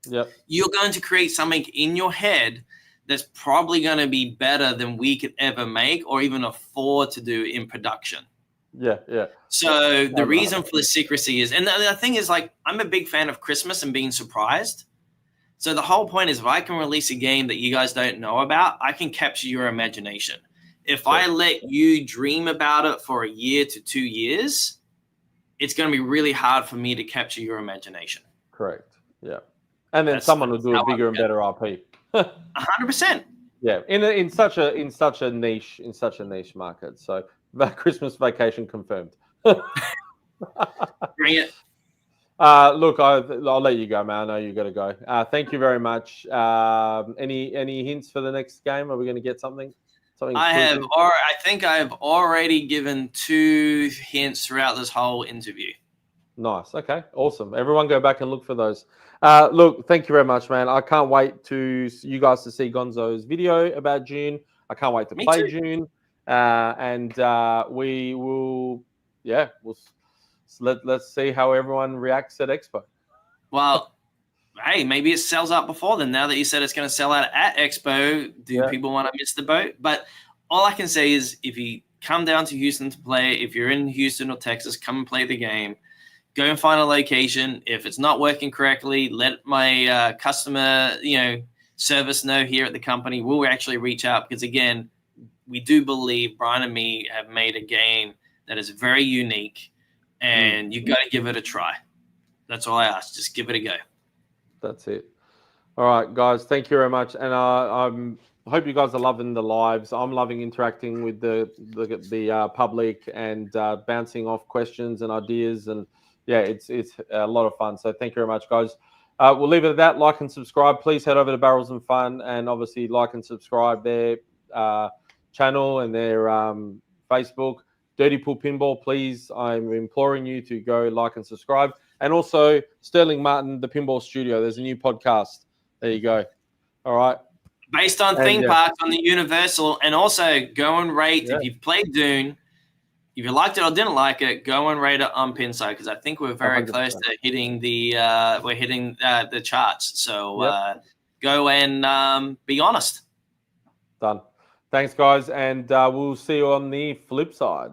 Yeah. You're going to create something in your head that's probably going to be better than we could ever make or even afford to do in production. Yeah. So the reason for the secrecy is, and the thing is, like, I'm a big fan of Christmas and being surprised. So the whole point is, if I can release a game that you guys don't know about, I can capture your imagination. If I let you dream about it for a year to 2 years, it's going to be really hard for me to capture your imagination. Correct. Yeah. And then someone will do a bigger and better RP. 100%. Yeah. In such a niche market. So that Christmas vacation confirmed. Bring it. Look, I'll let you go, man. I know you got to go. Thank you very much. Any hints for the next game? Are we going to get something? I think I have already given 2 hints throughout this whole interview. Nice. Okay. Awesome. Everyone go back and look for those. Look, thank you very much, man. I can't wait to you guys to see Gonzo's video about Dune. I can't wait to play Dune. And we will, let's see how everyone reacts at Expo. Well, hey, maybe it sells out before then. Now that you said it's going to sell out at Expo, do people want to miss the boat? But all I can say is if you come down to Houston to play, if you're in Houston or Texas, come and play the game. Go and find a location. If it's not working correctly, let my customer, service know here at the company. We'll actually reach out because, again, we do believe Brian and me have made a game that is very unique, and you got to give it a try. That's all I ask. Just give it a go. That's it. All right, guys. Thank you very much, and I hope you guys are loving the lives. I'm loving interacting with the public and bouncing off questions and ideas, and it's a lot of fun. So thank you very much, guys. We'll leave it at that. Like and subscribe. Please head over to Barrels and Fun, and obviously like and subscribe their channel and their Facebook. Dirty Pool Pinball, please, I'm imploring you to go like and subscribe. And also Sterling Martin, the Pinball Studio. There's a new podcast. There you go. All right. Based on theme parks on the Universal. And also go and rate, if you've played Dune, if you liked it or didn't like it, go and rate it on Pinside, because I think we're very 100%. Close to hitting the charts. So go and be honest. Done. Thanks, guys. And we'll see you on the flip side.